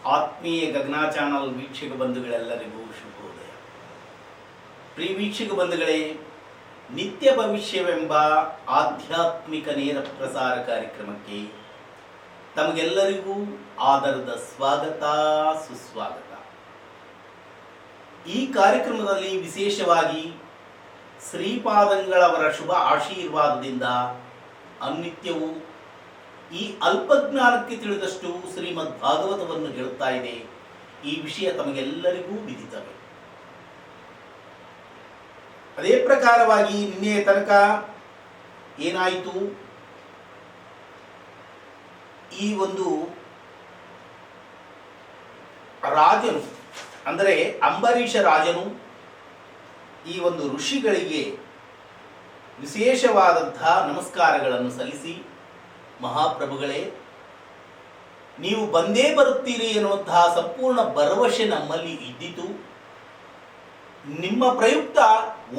ಆತ್ಮೀಯ ಗಗನ ಚಾನಲ್ ವೀಕ್ಷಕ ಬಂಧುಗಳೆಲ್ಲರಿಗೂ ಶುಭೋದಯ. ಪ್ರಿಯ ವೀಕ್ಷಕ ಬಂಧುಗಳೇ, ನಿತ್ಯ ಭವಿಷ್ಯವೆಂಬ ಆಧ್ಯಾತ್ಮಿಕ ನೇರ ಪ್ರಸಾರ ಕಾರ್ಯಕ್ರಮಕ್ಕೆ ತಮಗೆಲ್ಲರಿಗೂ ಆದರದ ಸ್ವಾಗತ, ಸುಸ್ವಾಗತ. ಈ ಕಾರ್ಯಕ್ರಮದಲ್ಲಿ ವಿಶೇಷವಾಗಿ ಶ್ರೀಪಾದಂಗಳವರ ಶುಭ ಆಶೀರ್ವಾದದಿಂದ ಅನಿತ್ಯವೂ ಈ ಅಲ್ಪಜ್ಞಾನಕ್ಕೆ ತಿಳಿದಷ್ಟು ಶ್ರೀಮದ್ ಭಾಗವತವನ್ನು ಹೇಳುತ್ತಾ ಇದೆ. ಈ ವಿಷಯ ತಮಗೆಲ್ಲರಿಗೂ ವಿದಿತವೇ. ಅದೇ ಪ್ರಕಾರವಾಗಿ ನಿನ್ನೆಯ ತನಕ ಏನಾಯಿತು, ಈ ಒಂದು ರಾಜನು ಅಂದರೆ ಅಂಬರೀಷ ರಾಜನು ಈ ಒಂದು ಋಷಿಗಳಿಗೆ ವಿಶೇಷವಾದಂತಹ ನಮಸ್ಕಾರಗಳನ್ನು ಸಲ್ಲಿಸಿ, ಮಹಾಪ್ರಭುಗಳೇ, ನೀವು ಬಂದೇ ಬರುತ್ತೀರಿ ಎನ್ನುವಂತಹ ಸಂಪೂರ್ಣ ಭರವಸೆ ನಮ್ಮಲ್ಲಿ ಇದ್ದಿತು. ನಿಮ್ಮ ಪ್ರಯುಕ್ತ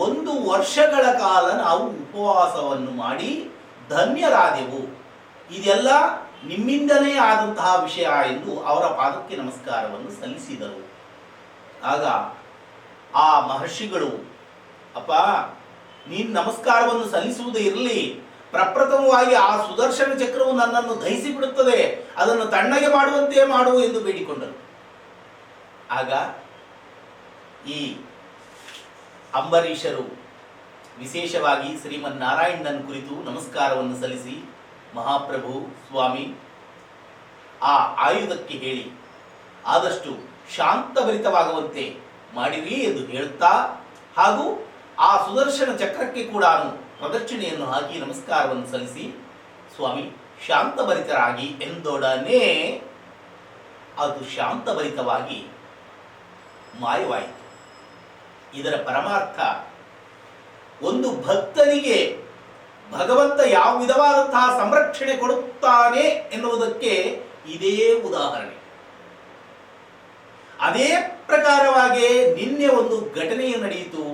1 ವರ್ಷಗಳ ಕಾಲ ನಾವು ಉಪವಾಸವನ್ನು ಮಾಡಿ ಧನ್ಯರಾದೆವು. ಇದೆಲ್ಲ ನಿಮ್ಮಿಂದಲೇ ಆದಂತಹ ವಿಷಯ ಎಂದು ಅವರ ಪಾದಕ್ಕೆ ನಮಸ್ಕಾರವನ್ನು ಸಲ್ಲಿಸಿದರು. ಆಗ ಆ ಮಹರ್ಷಿಗಳು, ಅಪ್ಪ, ನೀನು ನಮಸ್ಕಾರವನ್ನು ಸಲ್ಲಿಸುವುದೇ ಇರಲಿ, ಪ್ರಪ್ರಥಮವಾಗಿ ಆ ಸುದರ್ಶನ ಚಕ್ರವು ನನ್ನನ್ನು ದಹಿಸಿ ಬಿಡುತ್ತದೆ, ಅದನ್ನು ತಣ್ಣಗೆ ಮಾಡುವಂತೆ ಮಾಡು ಎಂದು ಬೇಡಿಕೊಂಡರು. ಆಗ ಈ ಅಂಬರೀಷರು ವಿಶೇಷವಾಗಿ ಶ್ರೀಮನ್ನಾರಾಯಣನ ಕುರಿತು ನಮಸ್ಕಾರವನ್ನು ಸಲ್ಲಿಸಿ, ಮಹಾಪ್ರಭು ಸ್ವಾಮಿ, ಆ ಆಯುಧಕ್ಕೆ ಹೇಳಿ ಆದಷ್ಟು ಶಾಂತಭರಿತವಾಗುವಂತೆ ಮಾಡಿರಿ ಎಂದು ಹೇಳುತ್ತಾ, ಹಾಗೂ ಆ ಸುದರ್ಶನ ಚಕ್ರಕ್ಕೆ ಕೂಡ ಪ್ರದಕ್ಷಿಣೆಯನ್ನು ಹಾಕಿ ನಮಸ್ಕಾರವನ್ನು ಸಲ್ಲಿಸಿ, ಸ್ವಾಮಿ ಶಾಂತಭರಿತರಾಗಿ ಎಂದೊಡನೆ ಅದು ಶಾಂತಭರಿತವಾಗಿ ಮಾಯವಾಯಿತು. ಇದರ ಪರಮಾರ್ಥ, ಒಂದು ಭಕ್ತನಿಗೆ ಭಗವಂತ ಯಾವ ವಿಧವಾದಂತಹ ಸಂರಕ್ಷಣೆ ಕೊಡುತ್ತಾನೆ ಎನ್ನುವುದಕ್ಕೆ ಇದೇ ಉದಾಹರಣೆ. ಅದೇ ಪ್ರಕಾರವಾಗಿ ನಿನ್ನೆ ಒಂದು ಘಟನೆಯು ನಡೆಯಿತು.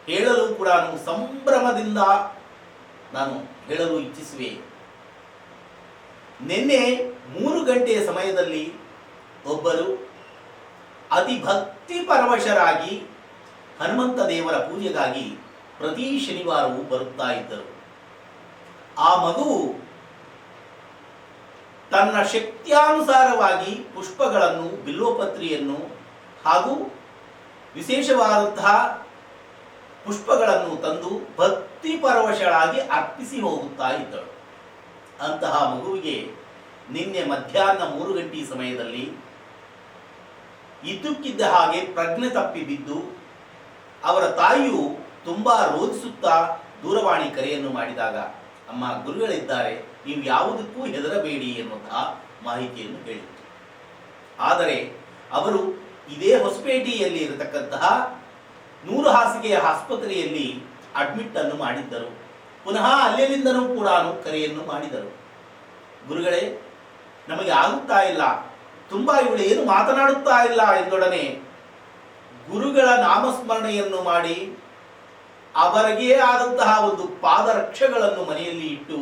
ಹೇಳಲು ಕೂಡ ಸಂಭ್ರಮದಿಂದ ನಾನು ಹೇಳಲು ಇಚ್ಛಿಸುವೆ. ನಿನ್ನೆ 3 ಗಂಟೆಯ ಸಮಯದಲ್ಲಿ ಒಬ್ಬರು ಅತಿ ಭಕ್ತಿ ಪರವಶರಾಗಿ ಹನುಮಂತ ದೇವರ ಪೂಜೆಗಾಗಿ ಪ್ರತಿ ಶನಿವಾರವೂ ಬರುತ್ತಾ ಇದ್ದರು. ಆ ಮಗುವು ತನ್ನ ಶಕ್ತಿಯಾನುಸಾರವಾಗಿ ಪುಷ್ಪಗಳನ್ನು, ಬಿಲ್ವಪತ್ರಿಯನ್ನು ಹಾಗೂ ವಿಶೇಷವಾದಂತಹ ಪುಷ್ಪಗಳನ್ನು ತಂದು ಭಕ್ತಿ ಪರವಶರಾಗಿ ಅರ್ಪಿಸಿ ಹೋಗುತ್ತಾ ಇದ್ದಳು. ಅಂತಹ ಮಗುವಿಗೆ ನಿನ್ನೆ ಮಧ್ಯಾಹ್ನ 3 ಗಂಟೆ ಸಮಯದಲ್ಲಿ ಇದ್ದಕ್ಕಿದ್ದ ಹಾಗೆ ಪ್ರಜ್ಞೆ ತಪ್ಪಿ ಬಿದ್ದು ಅವರ ತಾಯಿಯು ತುಂಬಾ ರೋಧಿಸುತ್ತಾ ದೂರವಾಣಿ ಕರೆಯನ್ನು ಮಾಡಿದಾಗ, ಅಮ್ಮ, ಗುರುಗಳಿದ್ದಾರೆ, ನೀವು ಯಾವುದಕ್ಕೂ ಹೆದರಬೇಡಿ ಎನ್ನುವಂತಹ ಮಾಹಿತಿಯನ್ನು ಹೇಳಿತು. ಆದರೆ ಅವರು ಇದೇ ಹೊಸಪೇಟೆಯಲ್ಲಿ ಇರತಕ್ಕಂತಹ 100 ಹಾಸಿಗೆಯ ಆಸ್ಪತ್ರೆಯಲ್ಲಿ ಅಡ್ಮಿಟ್ ಅನ್ನು ಮಾಡಿದ್ದರು. ಪುನಃ ಅಲ್ಲಿಂದನೂ ಕೂಡ ಕರೆಯನ್ನು ಮಾಡಿದರು. ಗುರುಗಳೇ, ನಮಗೆ ಆಗುತ್ತಾ ಇಲ್ಲ, ತುಂಬಾ ಇವಳು ಏನು ಮಾತನಾಡುತ್ತಾ ಇಲ್ಲ ಎಂದೊಡನೆ ಗುರುಗಳ ನಾಮಸ್ಮರಣೆಯನ್ನು ಮಾಡಿ ಅವರಿಗೆ ಆದಂತಹ ಒಂದು ಪಾದರಕ್ಷೆಗಳನ್ನು ಮನೆಯಲ್ಲಿ ಇಟ್ಟು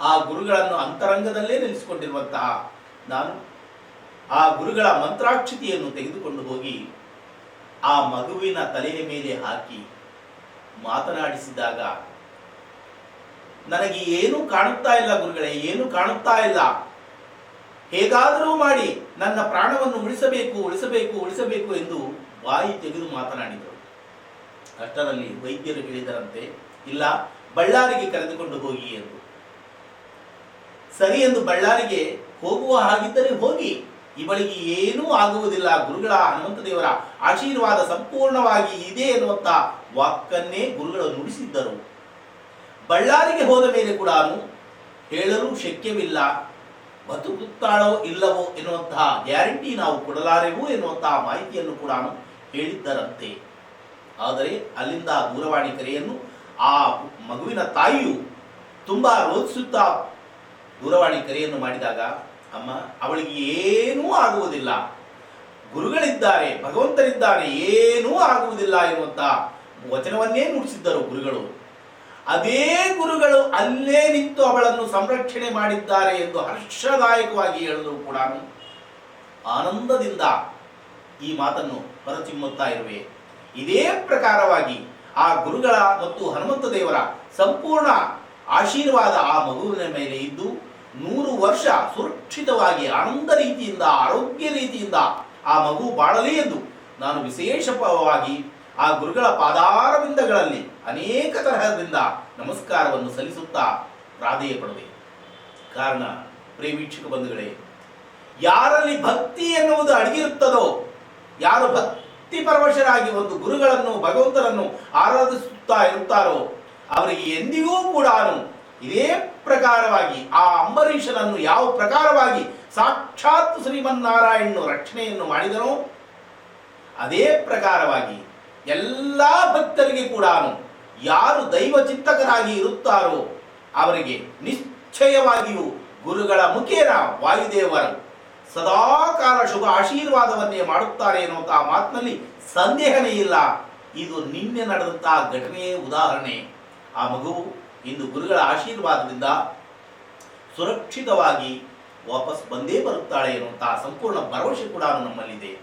ಆ ಗುರುಗಳನ್ನು ಅಂತರಂಗದಲ್ಲೇ ನೆಲೆಸಿಕೊಂಡಿರುವಂತಹ ನಾನು ಆ ಗುರುಗಳ ಮಂತ್ರಾಕ್ಷತೆಯನ್ನು ತೆಗೆದುಕೊಂಡು ಹೋಗಿ ಆ ಮಗುವಿನ ತಲೆಯ ಮೇಲೆ ಹಾಕಿ ಮಾತನಾಡಿಸಿದಾಗ, ನನಗೆ ಏನೂ ಕಾಣುತ್ತಾ ಇಲ್ಲ ಗುರುಗಳೇ, ಏನು ಕಾಣುತ್ತಾ ಇಲ್ಲ, ಹೇಗಾದರೂ ಮಾಡಿ ನನ್ನ ಪ್ರಾಣವನ್ನು ಉಳಿಸಬೇಕು ಉಳಿಸಬೇಕು ಉಳಿಸಬೇಕು ಎಂದು ಬಾಯಿ ತೆಗೆದು ಮಾತನಾಡಿದರು. ಅಷ್ಟರಲ್ಲಿ ವೈದ್ಯರು ಹೇಳಿದರಂತೆ, ಇಲ್ಲ, ಬಳ್ಳಾರಿಗೆ ಕರೆದುಕೊಂಡು ಹೋಗಿ ಎಂದು. ಸರಿ ಎಂದು ಬಳ್ಳಾರಿಗೆ ಹೋಗುವ ಹಾಗಿದ್ದರೆ ಹೋಗಿ, ಇವಳಿಗೆ ಏನೂ ಆಗುವುದಿಲ್ಲ, ಗುರುಗಳ ಹನುಮಂತ ದೇವರ ಆಶೀರ್ವಾದ ಸಂಪೂರ್ಣವಾಗಿ ಇದೆ ಎನ್ನುವಂತ ವಾಕ್ಕನ್ನೇ ಗುರುಗಳು ನುಡಿಸಿದ್ದರು. ಬಳ್ಳಾರಿಗೆ ಹೋದ ಮೇಲೆ ಕೂಡ ಹೇಳಲು ಶಕ್ಯವಿಲ್ಲ, ಬದುಕುತ್ತಾಳೋ ಇಲ್ಲವೋ ಎನ್ನುವಂತಹ ಗ್ಯಾರಂಟಿ ನಾವು ಕೊಡಲಾರೆವು ಎನ್ನುವಂತಹ ಮಾಹಿತಿಯನ್ನು ಕೂಡ ಹೇಳಿದ್ದರಂತೆ. ಆದರೆ ಅಲ್ಲಿಂದ ದೂರವಾಣಿ ಕರೆಯನ್ನು ಆ ಮಗುವಿನ ತಾಯಿಯು ತುಂಬಾ ರೋಧಿಸುತ್ತಾ ದೂರವಾಣಿ ಕರೆಯನ್ನು ಮಾಡಿದಾಗ, ಅಮ್ಮ, ಅವಳಿಗೆ ಏನೂ ಆಗುವುದಿಲ್ಲ, ಗುರುಗಳಿದ್ದಾರೆ, ಭಗವಂತನಿದ್ದಾನೆ, ಏನೂ ಆಗುವುದಿಲ್ಲ ಎನ್ನುವಂತ ವಚನವನ್ನೇ ನುಡಿಸಿದ್ದರು ಗುರುಗಳು. ಅದೇ ಗುರುಗಳು ಅಲ್ಲೇ ನಿಂತು ಅವಳನ್ನು ಸಂರಕ್ಷಣೆ ಮಾಡಿದ್ದಾರೆ ಎಂದು ಹರ್ಷದಾಯಕವಾಗಿ ಹೇಳಲು ಕೂಡ ಆನಂದದಿಂದ ಈ ಮಾತನ್ನು ಹೊರಚಿಮ್ಮುತ್ತಾ ಇರುವೆ. ಇದೇ ಪ್ರಕಾರವಾಗಿ ಆ ಗುರುಗಳ ಮತ್ತು ಹನುಮಂತ ದೇವರ ಸಂಪೂರ್ಣ ಆಶೀರ್ವಾದ ಆ ಮಗುವಿನ ಮೇಲೆ ಇದ್ದು 100 ವರ್ಷ ಸುರಕ್ಷಿತವಾಗಿ ಆನಂದ ರೀತಿಯಿಂದ ಆರೋಗ್ಯ ರೀತಿಯಿಂದ ಆ ಮಗು ಬಾಳಲಿ ಎಂದು ನಾನು ವಿಶೇಷವಾಗಿ ಆ ಗುರುಗಳ ಪಾದಾರವಿಂದಗಳಲ್ಲಿ ಅನೇಕ ತರಹದಿಂದ ನಮಸ್ಕಾರವನ್ನು ಸಲ್ಲಿಸುತ್ತಾ ಪ್ರಾಧೇಯ ಪಡುವೆ. ಕಾರಣ ಪ್ರೇಮೀಕ್ಷಕ ಬಂಧುಗಳೇ, ಯಾರಲ್ಲಿ ಭಕ್ತಿ ಎನ್ನುವುದು ಅಡಗಿರುತ್ತದೋ, ಯಾರು ಭಕ್ತಿ ಪರವಶರಾಗಿ ಒಂದು ಗುರುಗಳನ್ನು ಭಗವಂತನನ್ನು ಆರಾಧಿಸುತ್ತಾ ಇರುತ್ತಾರೋ ಅವರಿಗೆ ಎಂದಿಗೂ ಕೂಡ ಇದೇ ಪ್ರಕಾರವಾಗಿ ಆ ಅಂಬರೀಷನನ್ನು ಯಾವ ಪ್ರಕಾರವಾಗಿ ಸಾಕ್ಷಾತ್ ಶ್ರೀಮನ್ನಾರಾಯಣನು ರಕ್ಷಣೆಯನ್ನು ಮಾಡಿದನೋ ಅದೇ ಪ್ರಕಾರವಾಗಿ ಎಲ್ಲ ಭಕ್ತರಿಗೆ ಕೂಡ ಯಾರು ದೈವ ಚಿಂತಕರಾಗಿ ಇರುತ್ತಾರೋ ಅವರಿಗೆ ನಿಶ್ಚಯವಾಗಿಯೂ ಗುರುಗಳ ಮುಖೇನ ವಾಯುದೇವರು ಸದಾಕಾಲ ಶುಭ ಆಶೀರ್ವಾದವನ್ನೇ ಮಾಡುತ್ತಾರೆ ಎನ್ನುವಂತಹ ಮಾತಿನಲ್ಲಿ ಸಂದೇಹನೇ ಇಲ್ಲ. ಇದು ನಿನ್ನೆ ನಡೆದಂತಹ ಘಟನೆಯೇ ಉದಾಹರಣೆ. ಆ ಮಗುವು ಇಂದು ಗುರುಗಳ ಆಶೀರ್ವಾದದಿಂದ ಸುರಕ್ಷಿತವಾಗಿ ವಾಪಸ್ ಬಂದೇ ಬರುತ್ತಾಳೆ ಎನ್ನುವಂತಹ ಸಂಪೂರ್ಣ ಭರವಸೆ ಕೂಡ ನಮ್ಮಲ್ಲಿದೆ.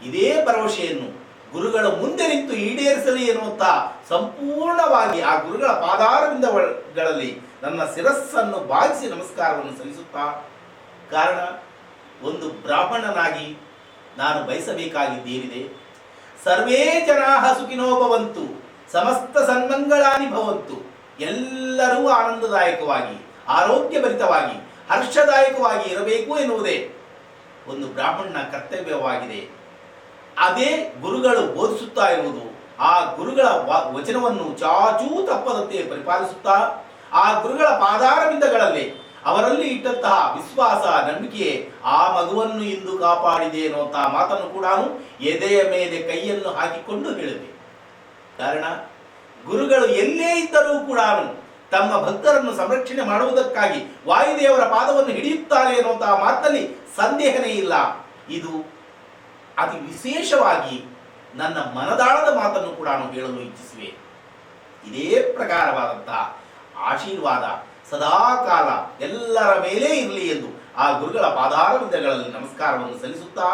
ಇದೇ ಭರವಸೆಯನ್ನು ಗುರುಗಳ ಮುಂದೆ ನಿಂತು ಈಡೇರಿಸಲಿ ಎನ್ನುವಂತಹ ಸಂಪೂರ್ಣವಾಗಿ ಆ ಗುರುಗಳ ಪಾದಾರವಿಂದಗಳಲ್ಲಿ ನನ್ನ ಶಿರಸ್ಸನ್ನು ಬಾಗಿಸಿ ನಮಸ್ಕಾರವನ್ನು ಸಲ್ಲಿಸುತ್ತಾ, ಕಾರಣ ಒಂದು ಬ್ರಾಹ್ಮಣನಾಗಿ ನಾನು ಬಯಸಬೇಕಾಗಿದ್ದೇನಿದೆ, ಸರ್ವೇ ಜನಾಃ ಸುಖಿನೋ ಭವಂತು, ಸಮಸ್ತ ಸನ್ಮಂಗಳಾನಿ ಭವಂತು, ಎಲ್ಲರೂ ಆನಂದದಾಯಕವಾಗಿ ಆರೋಗ್ಯಭರಿತವಾಗಿ ಹರ್ಷದಾಯಕವಾಗಿ ಇರಬೇಕು ಎನ್ನುವುದೇ ಒಂದು ಬ್ರಾಹ್ಮಣನ ಕರ್ತವ್ಯವಾಗಿದೆ. ಅದೇ ಗುರುಗಳು ಬೋಧಿಸುತ್ತಾ ಇರುವುದು. ಆ ಗುರುಗಳ ವಚನವನ್ನು ಚಾಚೂ ತಪ್ಪದಂತೆ ಪರಿಪಾಲಿಸುತ್ತಾ ಆ ಗುರುಗಳ ಪಾದಾರವಿಂದಗಳಲ್ಲಿ ಅವರಲ್ಲಿ ಇಟ್ಟಂತಹ ವಿಶ್ವಾಸ ನಂಬಿಕೆ ಆ ಮಗುವನ್ನು ಇಂದು ಕಾಪಾಡಿದೆ ಎನ್ನುವಂತಹ ಮಾತನ್ನು ಕೂಡ ಎದೆಯ ಮೇಲೆ ಕೈಯನ್ನು ಹಾಕಿಕೊಂಡು ಹೇಳಿದೆ. ಕಾರಣ ಗುರುಗಳು ಎಲ್ಲೇ ಇದ್ದರೂ ಕೂಡ ತಮ್ಮ ಭಕ್ತರನ್ನು ಸಂರಕ್ಷಣೆ ಮಾಡುವುದಕ್ಕಾಗಿ ವಾಯುದೇವರ ಪಾದವನ್ನು ಹಿಡಿಯುತ್ತಾರೆ ಎನ್ನುವಂತಹ ಮಾತಿನಲ್ಲಿ ಸಂದೇಹನೇ ಇಲ್ಲ. ಇದು ಅತಿ ವಿಶೇಷವಾಗಿ ನನ್ನ ಮನದಾಳದ ಮಾತನ್ನು ಕೂಡ ಹೇಳಲು ಇಚ್ಛಿಸುವೆ. ಇದೇ ಪ್ರಕಾರವಾದಂತಹ ಆಶೀರ್ವಾದ ಸದಾಕಾಲ ಎಲ್ಲರ ಮೇಲೆ ಇರಲಿ ಎಂದು ಆ ಗುರುಗಳ ಪಾದಾರವಿಂದಗಳಲ್ಲಿ ನಮಸ್ಕಾರವನ್ನು ಸಲ್ಲಿಸುತ್ತಾ,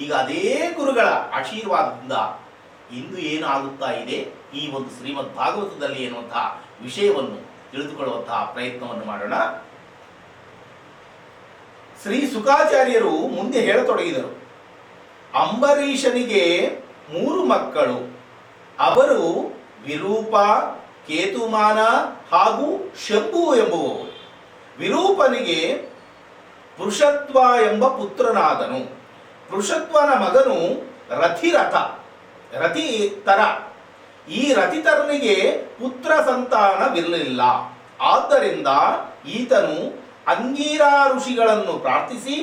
ಈಗ ಅದೇ ಗುರುಗಳ ಆಶೀರ್ವಾದದಿಂದ ಇಂದು ಏನು ಆಗುತ್ತಾ ಇದೆ ಈ ಒಂದು ಶ್ರೀಮದ್ ಭಾಗವತದಲ್ಲಿ ಎನ್ನುವಂತಹ ವಿಷಯವನ್ನು ತಿಳಿದುಕೊಳ್ಳುವಂತಹ ಪ್ರಯತ್ನವನ್ನು ಮಾಡೋಣ. ಶ್ರೀ ಶುಕಾಚಾರ್ಯರು ಮುಂದೆ ಹೇಳತೊಡಗಿದರು. ಅಂಬರೀಷನಿಗೆ 3 ಮಕ್ಕಳು. ಅವರು ವಿರೂಪ, ಕೇತುಮಾನ ಹಾಗೂ ಶಂಭು ಎಂಬುವವರು. ವಿರೂಪನಿಗೆ ಪೃಷತ್ವ ಎಂಬ ಪುತ್ರನಾದನು. ಪೃಷತ್ವನ ಮಗನು ರಥಿತರ. ಈ ರಥಿತರನಿಗೆ ಪುತ್ರ ಸಂತಾನವಿರಲಿಲ್ಲ. ಆದ್ದರಿಂದ ಈತನು ಅಂಗೀರಾ ಋಷಿಗಳನ್ನು ಪ್ರಾರ್ಥಿಸಿ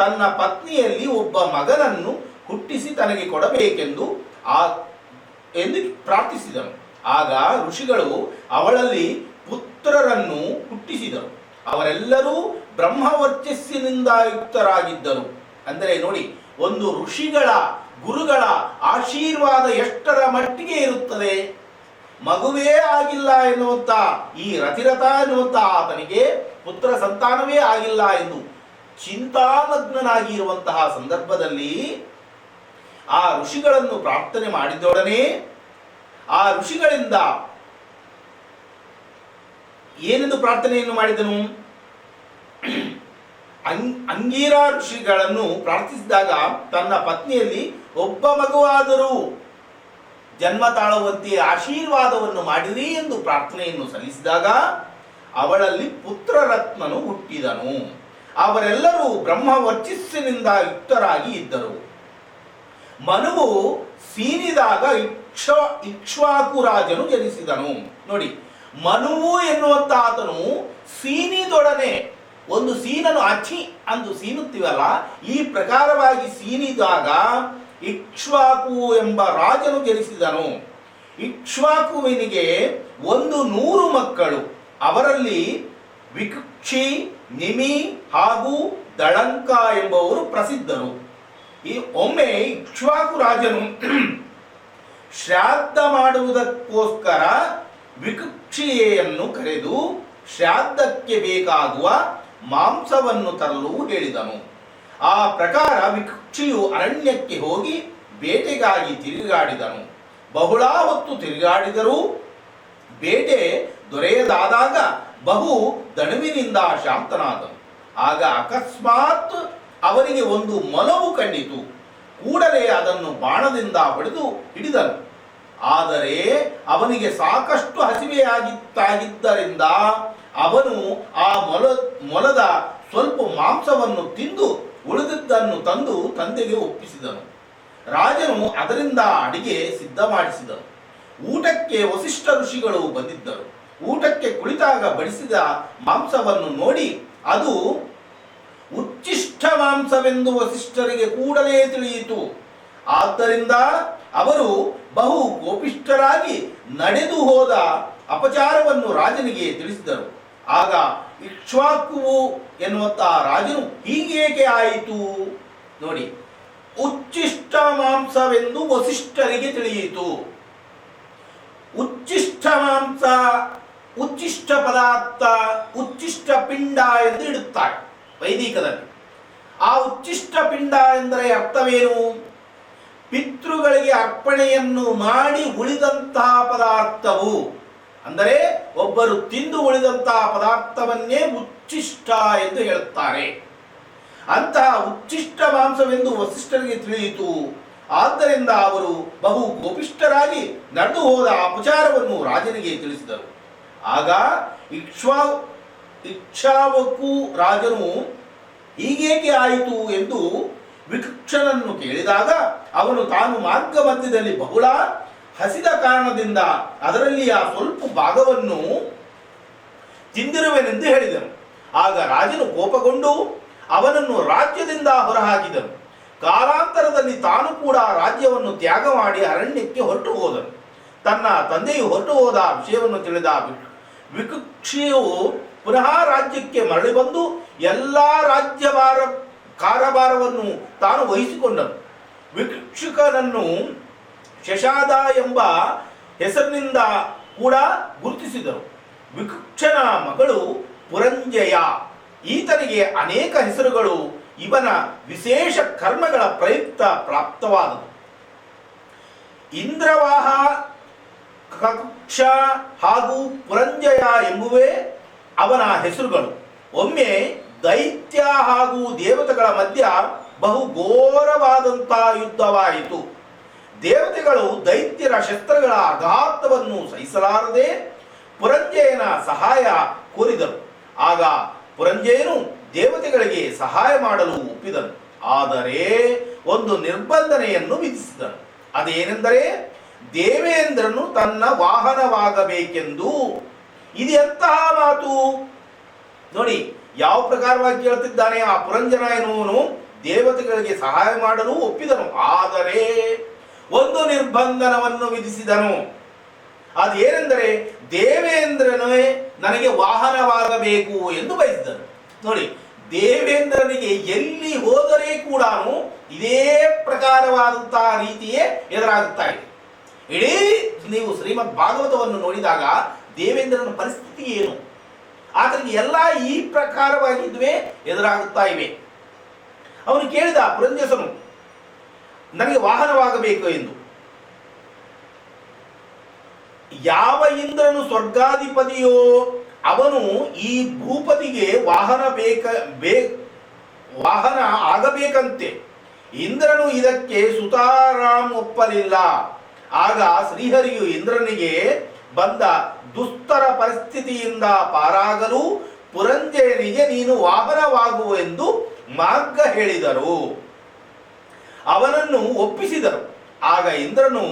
ತನ್ನ ಪತ್ನಿಯಲ್ಲಿ ಒಬ್ಬ ಮಗನನ್ನು ಹುಟ್ಟಿಸಿ ತನಗೆ ಕೊಡಬೇಕೆಂದು ಎಂದು ಪ್ರಾರ್ಥಿಸಿದನು. ಆಗ ಋಷಿಗಳು ಅವಳಲ್ಲಿ ಪುತ್ರರನ್ನು ಹುಟ್ಟಿಸಿದರು. ಅವರೆಲ್ಲರೂ ಬ್ರಹ್ಮವರ್ಚಸ್ಸಿನಿಂದ ಯುಕ್ತರಾಗಿದ್ದರು. ಅಂದರೆ ನೋಡಿ, ಒಂದು ಋಷಿಗಳ ಗುರುಗಳ ಆಶೀರ್ವಾದ ಎಷ್ಟರ ಮಟ್ಟಿಗೆ ಇರುತ್ತದೆ. ಮಗುವೇ ಆಗಿಲ್ಲ ಎನ್ನುವಂತ ಈ ರಥಿರಥ ಎನ್ನುವಂತ ಆತನಿಗೆ ಪುತ್ರ ಸಂತಾನವೇ ಆಗಿಲ್ಲ ಎಂದು ಚಿಂತಾಮಗ್ನನಾಗಿ ಇರುವಂತಹ ಸಂದರ್ಭದಲ್ಲಿ ಆ ಋಷಿಗಳನ್ನು ಪ್ರಾರ್ಥನೆ ಮಾಡಿದೊಡನೆ ಆ ಋಷಿಗಳಿಂದ ಏನೆಂದು ಪ್ರಾರ್ಥನೆಯನ್ನು ಮಾಡಿದನು? ಅಂಗೀರಾ ಋಷಿಗಳನ್ನು ಪ್ರಾರ್ಥಿಸಿದಾಗ ತನ್ನ ಪತ್ನಿಯಲ್ಲಿ ಒಬ್ಬ ಮಗುವಾದರೂ ಜನ್ಮ ತಾಳುವಂತೆ ಆಶೀರ್ವಾದವನ್ನು ಮಾಡಿರಿ ಎಂದು ಪ್ರಾರ್ಥನೆಯನ್ನು ಸಲ್ಲಿಸಿದಾಗ ಅವಳಲ್ಲಿ ಪುತ್ರರತ್ನನು ಹುಟ್ಟಿದನು. ಅವರೆಲ್ಲರೂ ಬ್ರಹ್ಮ ವರ್ಚಸ್ಸಿನಿಂದ ಯುಕ್ತರಾಗಿ ಇದ್ದರು. ಮನುವು ಸೀನಿದಾಗ ಇಕ್ಷ್ವಾಕು ರಾಜನು ಜನಿಸಿದನು. ನೋಡಿ, ಮನುವು ಎನ್ನುವಂತ ಆತನು ಸೀನಿದೊಡನೆ ಒಂದು ಸೀನನ್ನು ಅಚ್ಚಿ ಅಂದು ಸೀನುತ್ತೀವಲ್ಲ, ಈ ಪ್ರಕಾರವಾಗಿ ಸೀನಿದಾಗ ಇಕ್ಷ್ವಾಕು ಎಂಬ ರಾಜನು ಜನಿಸಿದನು. ಇಕ್ಷ್ವಾಕುವಿನಿಗೆ 100 ಮಕ್ಕಳು. ಅವರಲ್ಲಿ ವಿಕುಕ್ಷಿ, ನಿಮಿ ಹಾಗೂ ದಳಂಕ ಎಂಬುವರು ಪ್ರಸಿದ್ಧರು. ಈ ಒಮ್ಮೆ ಇಕ್ಷ್ವಾಕು ರಾಜನು ಶ್ರಾದ್ದ ಮಾಡುವುದಕ್ಕೋಸ್ಕರ ವಿಕುಕ್ಷಿಯನ್ನು ಕರೆದು ಶ್ರಾದ್ದಕ್ಕೆ ಬೇಕಾಗುವ ಮಾಂಸವನ್ನು ತರಲು ಹೇಳಿದನು. ಆ ಪ್ರಕಾರ ವಿಕುಕ್ಷಿಯು ಅರಣ್ಯಕ್ಕೆ ಹೋಗಿ ಬೇಟೆಗಾಗಿ ತಿರುಗಾಡಿದನು. ಬಹಳ ಹೊತ್ತು ತಿರುಗಾಡಿದರೂ ಬೇಟೆ ದೊರೆಯದಾದಾಗ ಬಹು ದಣುವಿನಿಂದ ಶಾಂತನಾದನು. ಆಗ ಅಕಸ್ಮಾತ್ ಅವನಿಗೆ ಒಂದು ಮೊಲವು ಕಂಡಿತು. ಕೂಡಲೇ ಅದನ್ನು ಬಾಣದಿಂದ ಹೊಡೆದು ಹಿಡಿದನು. ಆದರೆ ಅವನಿಗೆ ಸಾಕಷ್ಟು ಹಸಿವೆಯಾಗಿದ್ದರಿಂದ ಅವನು ಆ ಮೊಲದ ಸ್ವಲ್ಪ ಮಾಂಸವನ್ನು ತಿಂದು ಉಳಿದಿದ್ದನ್ನು ತಂದು ತಂದೆಗೆ ಒಪ್ಪಿಸಿದನು. ರಾಜನು ಅದರಿಂದ ಅಡಿಗೆ ಸಿದ್ಧ ಮಾಡಿಸಿದನು. ಊಟಕ್ಕೆ ವಸಿಷ್ಠ ಋಷಿಗಳು ಬಂದಿದ್ದರು. ಊಟಕ್ಕೆ ಕುಳಿತಾಗ ಬಡಿಸಿದ ಮಾಂಸವನ್ನು ನೋಡಿ ಅದು ಉಚ್ಚಿಷ್ಟ ಮಾಂಸವೆಂದು ವಸಿಷ್ಠರಿಗೆ ಕೂಡಲೇ ತಿಳಿಯಿತು. ಆದ್ದರಿಂದ ಅವರು ಬಹು ಕೋಪಿಷ್ಠರಾಗಿ ನಡೆದು ಹೋದ ಅಪಚಾರವನ್ನು ರಾಜನಿಗೆ ತಿಳಿಸಿದರು. ಆಗ ಇಕ್ಷ್ವಾಕುವು ಎನ್ನುವಂತ ರಾಜನು ಹೀಗೇಕೆ ಆಯಿತು ನೋಡಿ, ಉಚ್ಚಿಷ್ಟ ಮಾಂಸವೆಂದು ವಸಿಷ್ಠರಿಗೆ ತಿಳಿಯಿತು. ಉಚ್ಚಿಷ್ಟ ಮಾಂಸ, ಉಚ್ಚಿಷ್ಟ ಪದಾರ್ಥ, ಉಚ್ಚಿಷ್ಟ ಪಿಂಡ ಎಂದು ಇಡುತ್ತಾರೆ ವೈದಿಕದಲ್ಲಿ. ಆ ಉಚ್ಚಿಷ್ಟ ಪಿಂಡ ಎಂದರೆ ಅರ್ಥವೇನು? ಪಿತೃಗಳಿಗೆ ಅರ್ಪಣೆಯನ್ನು ಮಾಡಿ ಉಳಿದಂತಹ ಪದಾರ್ಥವು, ಅಂದರೆ ಒಬ್ಬರು ತಿಂದು ಉಳಿದಂತಹ ಪದಾರ್ಥವನ್ನೇ ಉಚ್ಚಿಷ್ಟ ಎಂದು ಹೇಳುತ್ತಾರೆ. ಅಂತಹ ಉಚ್ಚಿಷ್ಟ ಮಾಂಸವೆಂದು ವಸಿಷ್ಠರಿಗೆ ತಿಳಿಯಿತು. ಆದ್ದರಿಂದ ಅವರು ಬಹು ಕೋಪಿಷ್ಠರಾಗಿ ನಡೆದು ಹೋದ ಅಪಚಾರವನ್ನು ರಾಜನಿಗೆ ತಿಳಿಸಿದರು. ಆಗ ಇಕ್ಷ್ವಾಕು ರಾಜನು ಹೀಗೇಕೆ ಆಯಿತು ಎಂದು ವಿಕುಕ್ಷನನ್ನು ಕೇಳಿದಾಗ ಅವನು ತಾನು ಮಾರ್ಗ ಮಧ್ಯದಲ್ಲಿ ಬಹಳ ಹಸಿದ ಕಾರಣದಿಂದ ಅದರಲ್ಲಿ ಆ ಸ್ವಲ್ಪ ಭಾಗವನ್ನು ತಿಂದಿರುವೆನೆಂದು ಹೇಳಿದನು. ಆಗ ರಾಜನು ಕೋಪಗೊಂಡು ಅವನನ್ನು ರಾಜ್ಯದಿಂದ ಹೊರಹಾಕಿದನು. ಕಾಲಾಂತರದಲ್ಲಿ ತಾನು ಕೂಡ ರಾಜ್ಯವನ್ನು ತ್ಯಾಗ ಮಾಡಿ ಅರಣ್ಯಕ್ಕೆ ಹೊರಟು ಹೋದನು. ತನ್ನ ತಂದೆಯು ಹೊರಟು ಹೋದ ವಿಷಯವನ್ನು ತಿಳಿದ ವಿಕುಕ್ಷಿಯು ಪುನಃ ರಾಜ್ಯಕ್ಕೆ ಮರಳಿ ಬಂದು ಎಲ್ಲ ಕಾರಭಾರವನ್ನು ತಾನು ವಹಿಸಿಕೊಂಡನು. ವಿಕುಕ್ಷಕನನ್ನು ಶಶಾದ ಎಂಬ ಹೆಸರಿನಿಂದ ಕೂಡ ಗುರುತಿಸಿದರು. ವಿಕುಕ್ಷನ ಮಗಳು ಪುರಂಜಯ. ಈತನಿಗೆ ಅನೇಕ ಹೆಸರುಗಳು ಇವನ ವಿಶೇಷ ಕರ್ಮಗಳ ಪ್ರಯುಕ್ತ ಪ್ರಾಪ್ತವಾದವು. ಇಂದ್ರವಾಹ, ಕಕ್ಷ ಹಾಗೂ ಪುರಂಜಯ ಎಂಬುವೇ ಅವನ ಹೆಸರುಗಳು. ಒಮ್ಮೆ ದೈತ್ಯ ಹಾಗೂ ದೇವತೆಗಳ ಮಧ್ಯ ಬಹು ಘೋರವಾದಂತಹ ಯುದ್ಧವಾಯಿತು. ದೇವತೆಗಳು ದೈತ್ಯರ ಶಸ್ತ್ರಗಳ ಆಘಾತವನ್ನು ಸಹಿಸಲಾರದೆ ಪುರಂಜಯನ ಸಹಾಯ ಕೋರಿದರು. ಆಗ ಪುರಂಜಯನು ದೇವತೆಗಳಿಗೆ ಸಹಾಯ ಮಾಡಲು ಒಪ್ಪಿದನು. ಆದರೆ ಒಂದು ನಿರ್ಬಂಧನೆಯನ್ನು ವಿಧಿಸಿದನು. ಅದೇನೆಂದರೆ ದೇವೇಂದ್ರನು ತನ್ನ ವಾಹನವಾಗಬೇಕೆಂದು. ಇದು ಎಂತಹ ಮಾತು ನೋಡಿ, ಯಾವ ಪ್ರಕಾರವಾಗಿ ಕೇಳುತ್ತಿದ್ದಾನೆ. ಆ ಪುರಂಜನ ಎನ್ನುವನು ದೇವತೆಗಳಿಗೆ ಸಹಾಯ ಮಾಡಲು ಒಪ್ಪಿದನು. ಆದರೆ ಒಂದು ನಿರ್ಬಂಧನವನ್ನು ವಿಧಿಸಿದನು. ಅದೇನೆಂದರೆ ದೇವೇಂದ್ರನೇ ನನಗೆ ವಾಹನವಾಗಬೇಕು ಎಂದು ಬಯಸಿದನು. ನೋಡಿ, ದೇವೇಂದ್ರನಿಗೆ ಎಲ್ಲಿ ಹೋದರೆ ಕೂಡ ಇದೇ ಪ್ರಕಾರವಾದಂತಹ ರೀತಿಯೇ ಎದುರಾಗುತ್ತಾ ಇದೆ. ಇಡೀ ನೀವು ಶ್ರೀಮದ್ ಭಾಗವತವನ್ನು ನೋಡಿದಾಗ ದೇವೇಂದ್ರನ ಪರಿಸ್ಥಿತಿ ಏನು, ಆತನಿಗೆ ಎಲ್ಲ ಈ ಪ್ರಕಾರವಾಗಿದ್ವೇ ಎದುರಾಗುತ್ತಾ ಇವೆ. ಅವನು ಕೇಳಿದ ಪುರಂಜಸನು ನನಗೆ ವಾಹನವಾಗಬೇಕು ಎಂದು. ಯಾವ ಇಂದ್ರನು ಸ್ವರ್ಗಾಧಿಪತಿಯೋ ಅವನು ಈ ಭೂಪತಿಗೆ ವಾಹನ ಆಗಬೇಕಂತೆ. ಇಂದ್ರನು ಇದಕ್ಕೆ ಸುತಾರಾಮ್ ಒಪ್ಪಲಿಲ್ಲ. ಆಗ ಶ್ರೀಹರಿಯು ಇಂದ್ರನಿಗೆ ಬಂದ ದುಸ್ತರ ಪರಿಸ್ಥಿತಿಯಿಂದ ಪಾರಾಗಲು ಪುರಂಜಯನಿಗೆ ನೀನು ವಾಹನವಾಗುವೆಂದು ಮಾರ್ಗ ಹೇಳಿದರು. ಅವನನ್ನು ಒಪ್ಪಿಸಿದರು. ಆಗ ಇಂದ್ರನು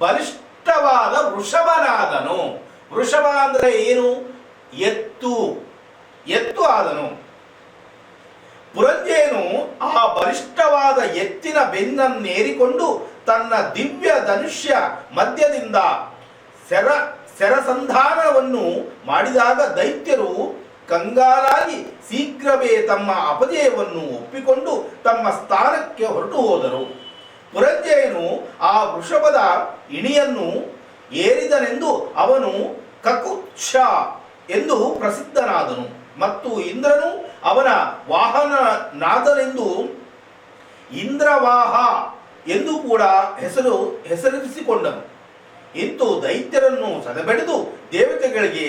ಬಲಿಷ್ಠವಾದ ವೃಷಭನಾದನು. ವೃಷಭ ಅಂದರೆ ಏನು? ಎತ್ತು ಆದನು. ಪುರಂಜಯನು ಆ ಬಲಿಷ್ಠವಾದ ಎತ್ತಿನ ಬೆನ್ನನ್ನೇರಿಕೊಂಡು ತನ್ನ ದಿವ್ಯ ಧನುಷ್ಯ ಮಧ್ಯದಿಂದ ಸೆರಸಂಧಾನವನ್ನು ಮಾಡಿದಾಗ ದೈತ್ಯರು ಕಂಗಾಲಾಗಿ ಶೀಘ್ರವೇ ತಮ್ಮ ಅಪಜಯವನ್ನು ಒಪ್ಪಿಕೊಂಡು ತಮ್ಮ ಸ್ಥಾನಕ್ಕೆ ಹೊರಟು ಹೋದರು. ಪುರಂಜಯನು ಆ ವೃಷಭದ ಇಣಿಯನ್ನು ಏರಿದನೆಂದು ಅವನು ಕಕುತ್ಸ ಎಂದು ಪ್ರಸಿದ್ಧನಾದನು. ಮತ್ತು ಇಂದ್ರನು ಅವನ ವಾಹನನಾದನೆಂದು ಇಂದ್ರವಾಹ ಎಂದು ಕೂಡ ಹೆಸರಿಸಿಕೊಂಡನು. ಇಂತು ದೈತ್ಯರನ್ನು ಸದೆಬಡಿದು ದೇವತೆಗಳಿಗೆ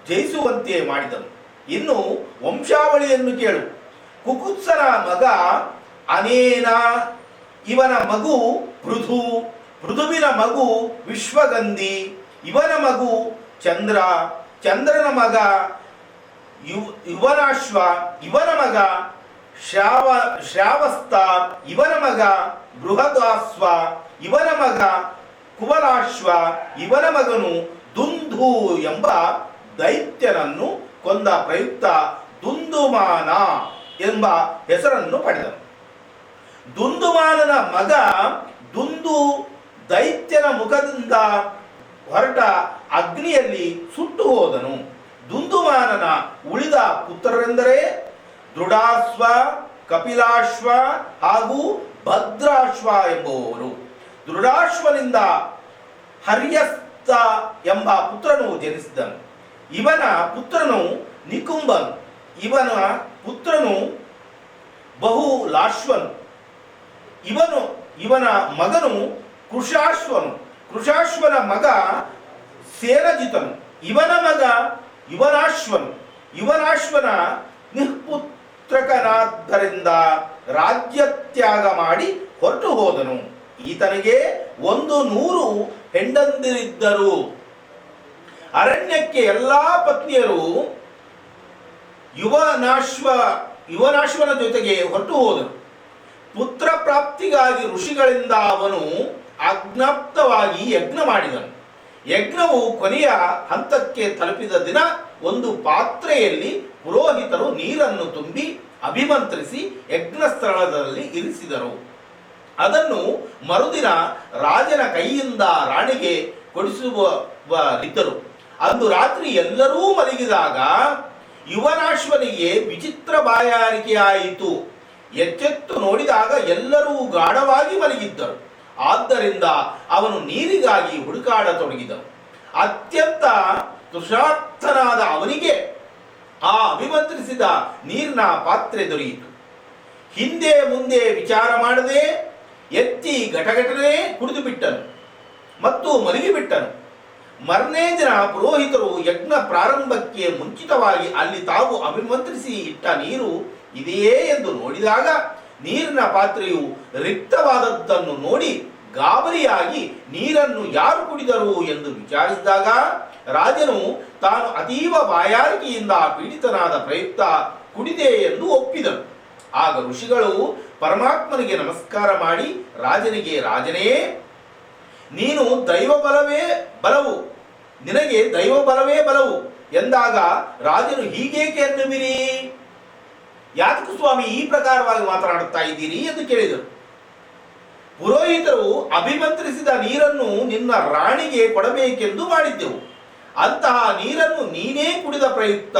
ಜಯಿಸುವಂತೆ ಮಾಡಿದನು. ಇನ್ನು ವಂಶಾವಳಿಯನ್ನು ಕೇಳು. ಕುಕುತ್ಸನ ಮಗ ಅನೇನ, ಇವನ ಮಗು ಪೃಥು, ಪೃಥುವಿನ ಮಗು ವಿಶ್ವಗಂಧಿ, ಇವನ ಮಗು ಚಂದ್ರ, ಚಂದ್ರನ ಮಗ ಯುವನಾಶ್ವ, ಇವನ ಮಗ ಶ್ರಾವಸ್ತ, ಇವನ ಮಗ ಬೃಹದಾಶ್ವ, ಇವನ ಮಗ ಕುವರಾಶ್ವ, ಇವನ ಮಗನು ದುಂದು ಎಂಬ ದೈತ್ಯನನ್ನು ಕೊಂದ ಪ್ರಯುಕ್ತ ದುಂದುಮಾನ ಎಂಬ ಹೆಸರನ್ನು ಪಡೆದನು. ದುಂದುಮಾನನ ಮಗ ದುಂದು ದೈತ್ಯನ ಮುಖದಿಂದ ಹೊರಟ ಅಗ್ನಿಯಲ್ಲಿ ಸುಟ್ಟು ಹೋದನು. ದುಂದುಮಾನನ ಉಳಿದ ಪುತ್ರರೆಂದರೆ ದೃಢಾಶ್ವ, ಕಪಿಲಾಶ್ವ ಹಾಗೂ ಭದ್ರಾಶ್ವ ಎಂಬುವವರು. ದೃಢಾಶ್ವನಿಂದ ಹರ್ಯಸ್ತ ಎಂಬ ಪುತ್ರನು ಜನಿಸಿದನು. ಇವನ ಪುತ್ರನು ನಿಕುಂಬನು, ಇವನ ಪುತ್ರನು ಬಹುಲಾಶ್ವನು, ಇವನ ಮಗನು ಕೃಷಾಶ್ವನು, ಕೃಷಾಶ್ವನ ಮಗ ಸೇನಜಿತನು, ಇವನ ಮಗ ಯುವನಾಶ್ವನು, ಯುವನಾಶ್ವನ ನಿಷ್ಪುತ್ರಕನಾದ್ದರಿಂದ ರಾಜ್ಯತ್ಯಾಗ ಮಾಡಿ ಹೊರಟು ಹೋದನು. ಈತನಿಗೆ 100 ಹೆಂಡಂದಿರಿದ್ದರು. ಅರಣ್ಯಕ್ಕೆ ಎಲ್ಲಾ ಪತ್ನಿಯರು ಯುವನಾಶ್ವನ ಜೊತೆಗೆ ಹೊರಟು ಹೋದರು. ಪುತ್ರ ಪ್ರಾಪ್ತಿಗಾಗಿ ಋಷಿಗಳಿಂದ ಅವನು ಅಜ್ಞಾಪ್ತವಾಗಿ ಯಜ್ಞ ಮಾಡಿದನು. ಯಜ್ಞವು ಕೊನೆಯ ಹಂತಕ್ಕೆ ತಲುಪಿದ ದಿನ ಒಂದು ಪಾತ್ರೆಯಲ್ಲಿ ಪುರೋಹಿತರು ನೀರನ್ನು ತುಂಬಿ ಅಭಿಮಂತ್ರಿಸಿ ಯಜ್ಞ ಸ್ಥಳದಲ್ಲಿ ಇರಿಸಿದರು. ಅದನ್ನು ಮರುದಿನ ರಾಜನ ಕೈಯಿಂದ ರಾಣಿಗೆ ಕೊಡಿಸುವರಿದ್ದರು. ಅಂದು ರಾತ್ರಿ ಎಲ್ಲರೂ ಮಲಗಿದಾಗ ಯುವನಾಶ್ವನಿಗೆ ವಿಚಿತ್ರ ಬಾಯಾರಿಕೆಯಾಯಿತು. ಎಚ್ಚೆತ್ತು ನೋಡಿದಾಗ ಎಲ್ಲರೂ ಗಾಢವಾಗಿ ಮಲಗಿದ್ದರು. ಆದ್ದರಿಂದ ಅವನು ನೀರಿಗಾಗಿ ಹುಡುಕಾಡತೊಡಗಿದನು. ಅತ್ಯಂತ ತೃಷಾರ್ಥನಾದ ಅವನಿಗೆ ಆ ಅಭಿಮಂತ್ರಿಸಿದ ನೀರಿನ ಪಾತ್ರೆ ದೊರೆಯಿತು. ಹಿಂದೆ ಮುಂದೆ ವಿಚಾರ ಮಾಡದೆ ಎತ್ತಿ ಘಟಘಟನೆ ಕುಡಿದು ಬಿಟ್ಟನು ಮತ್ತು ಮಲಗಿಬಿಟ್ಟನು. ಮರನೇ ದಿನ ಪುರೋಹಿತರು ಯಜ್ಞ ಪ್ರಾರಂಭಕ್ಕೆ ಮುಂಚಿತವಾಗಿ ಅಲ್ಲಿ ತಾವು ಅಭಿಮಂತ್ರಿಸಿ ಇಟ್ಟ ನೀರು ಇದೆಯೇ ಎಂದು ನೋಡಿದಾಗ ನೀರಿನ ಪಾತ್ರೆಯು ರಿಕ್ತವಾದದ್ದನ್ನು ನೋಡಿ ಗಾಬರಿಯಾಗಿ ನೀರನ್ನು ಯಾರು ಕುಡಿದರು ಎಂದು ವಿಚಾರಿಸಿದಾಗ ರಾಜನು ತಾನು ಅತೀವ ಬಾಯಾರಿಕೆಯಿಂದ ಪೀಡಿತನಾದ ಪ್ರಯುಕ್ತ ಕುಡಿದೆ ಎಂದು ಒಪ್ಪಿದನು. ಆಗ ಋಷಿಗಳು ಪರಮಾತ್ಮನಿಗೆ ನಮಸ್ಕಾರ ಮಾಡಿ ರಾಜನಿಗೆ, ರಾಜನೇ, ನೀನು ನಿನಗೆ ದೈವ ಬಲವೇ ಬಲವು ಎಂದಾಗ ರಾಜನು ಹೀಗೇಕೆ ಎನ್ನುವಿರಿ? ಯಾತಕ ಸ್ವಾಮಿ ಈ ಪ್ರಕಾರವಾಗಿ ಮಾತನಾಡುತ್ತಾ ಇದ್ದೀರಿ ಎಂದು ಕೇಳಿದರು. ಪುರೋಹಿತರು ಅಭಿಮಂತ್ರಿಸಿದ ನೀರನ್ನು ನಿನ್ನ ರಾಣಿಗೆ ಕೊಡಬೇಕೆಂದು ಮಾಡಿದ್ದೆವು. ಅಂತಹ ನೀರನ್ನು ನೀನೇ ಕುಡಿದ ಪ್ರಯುಕ್ತ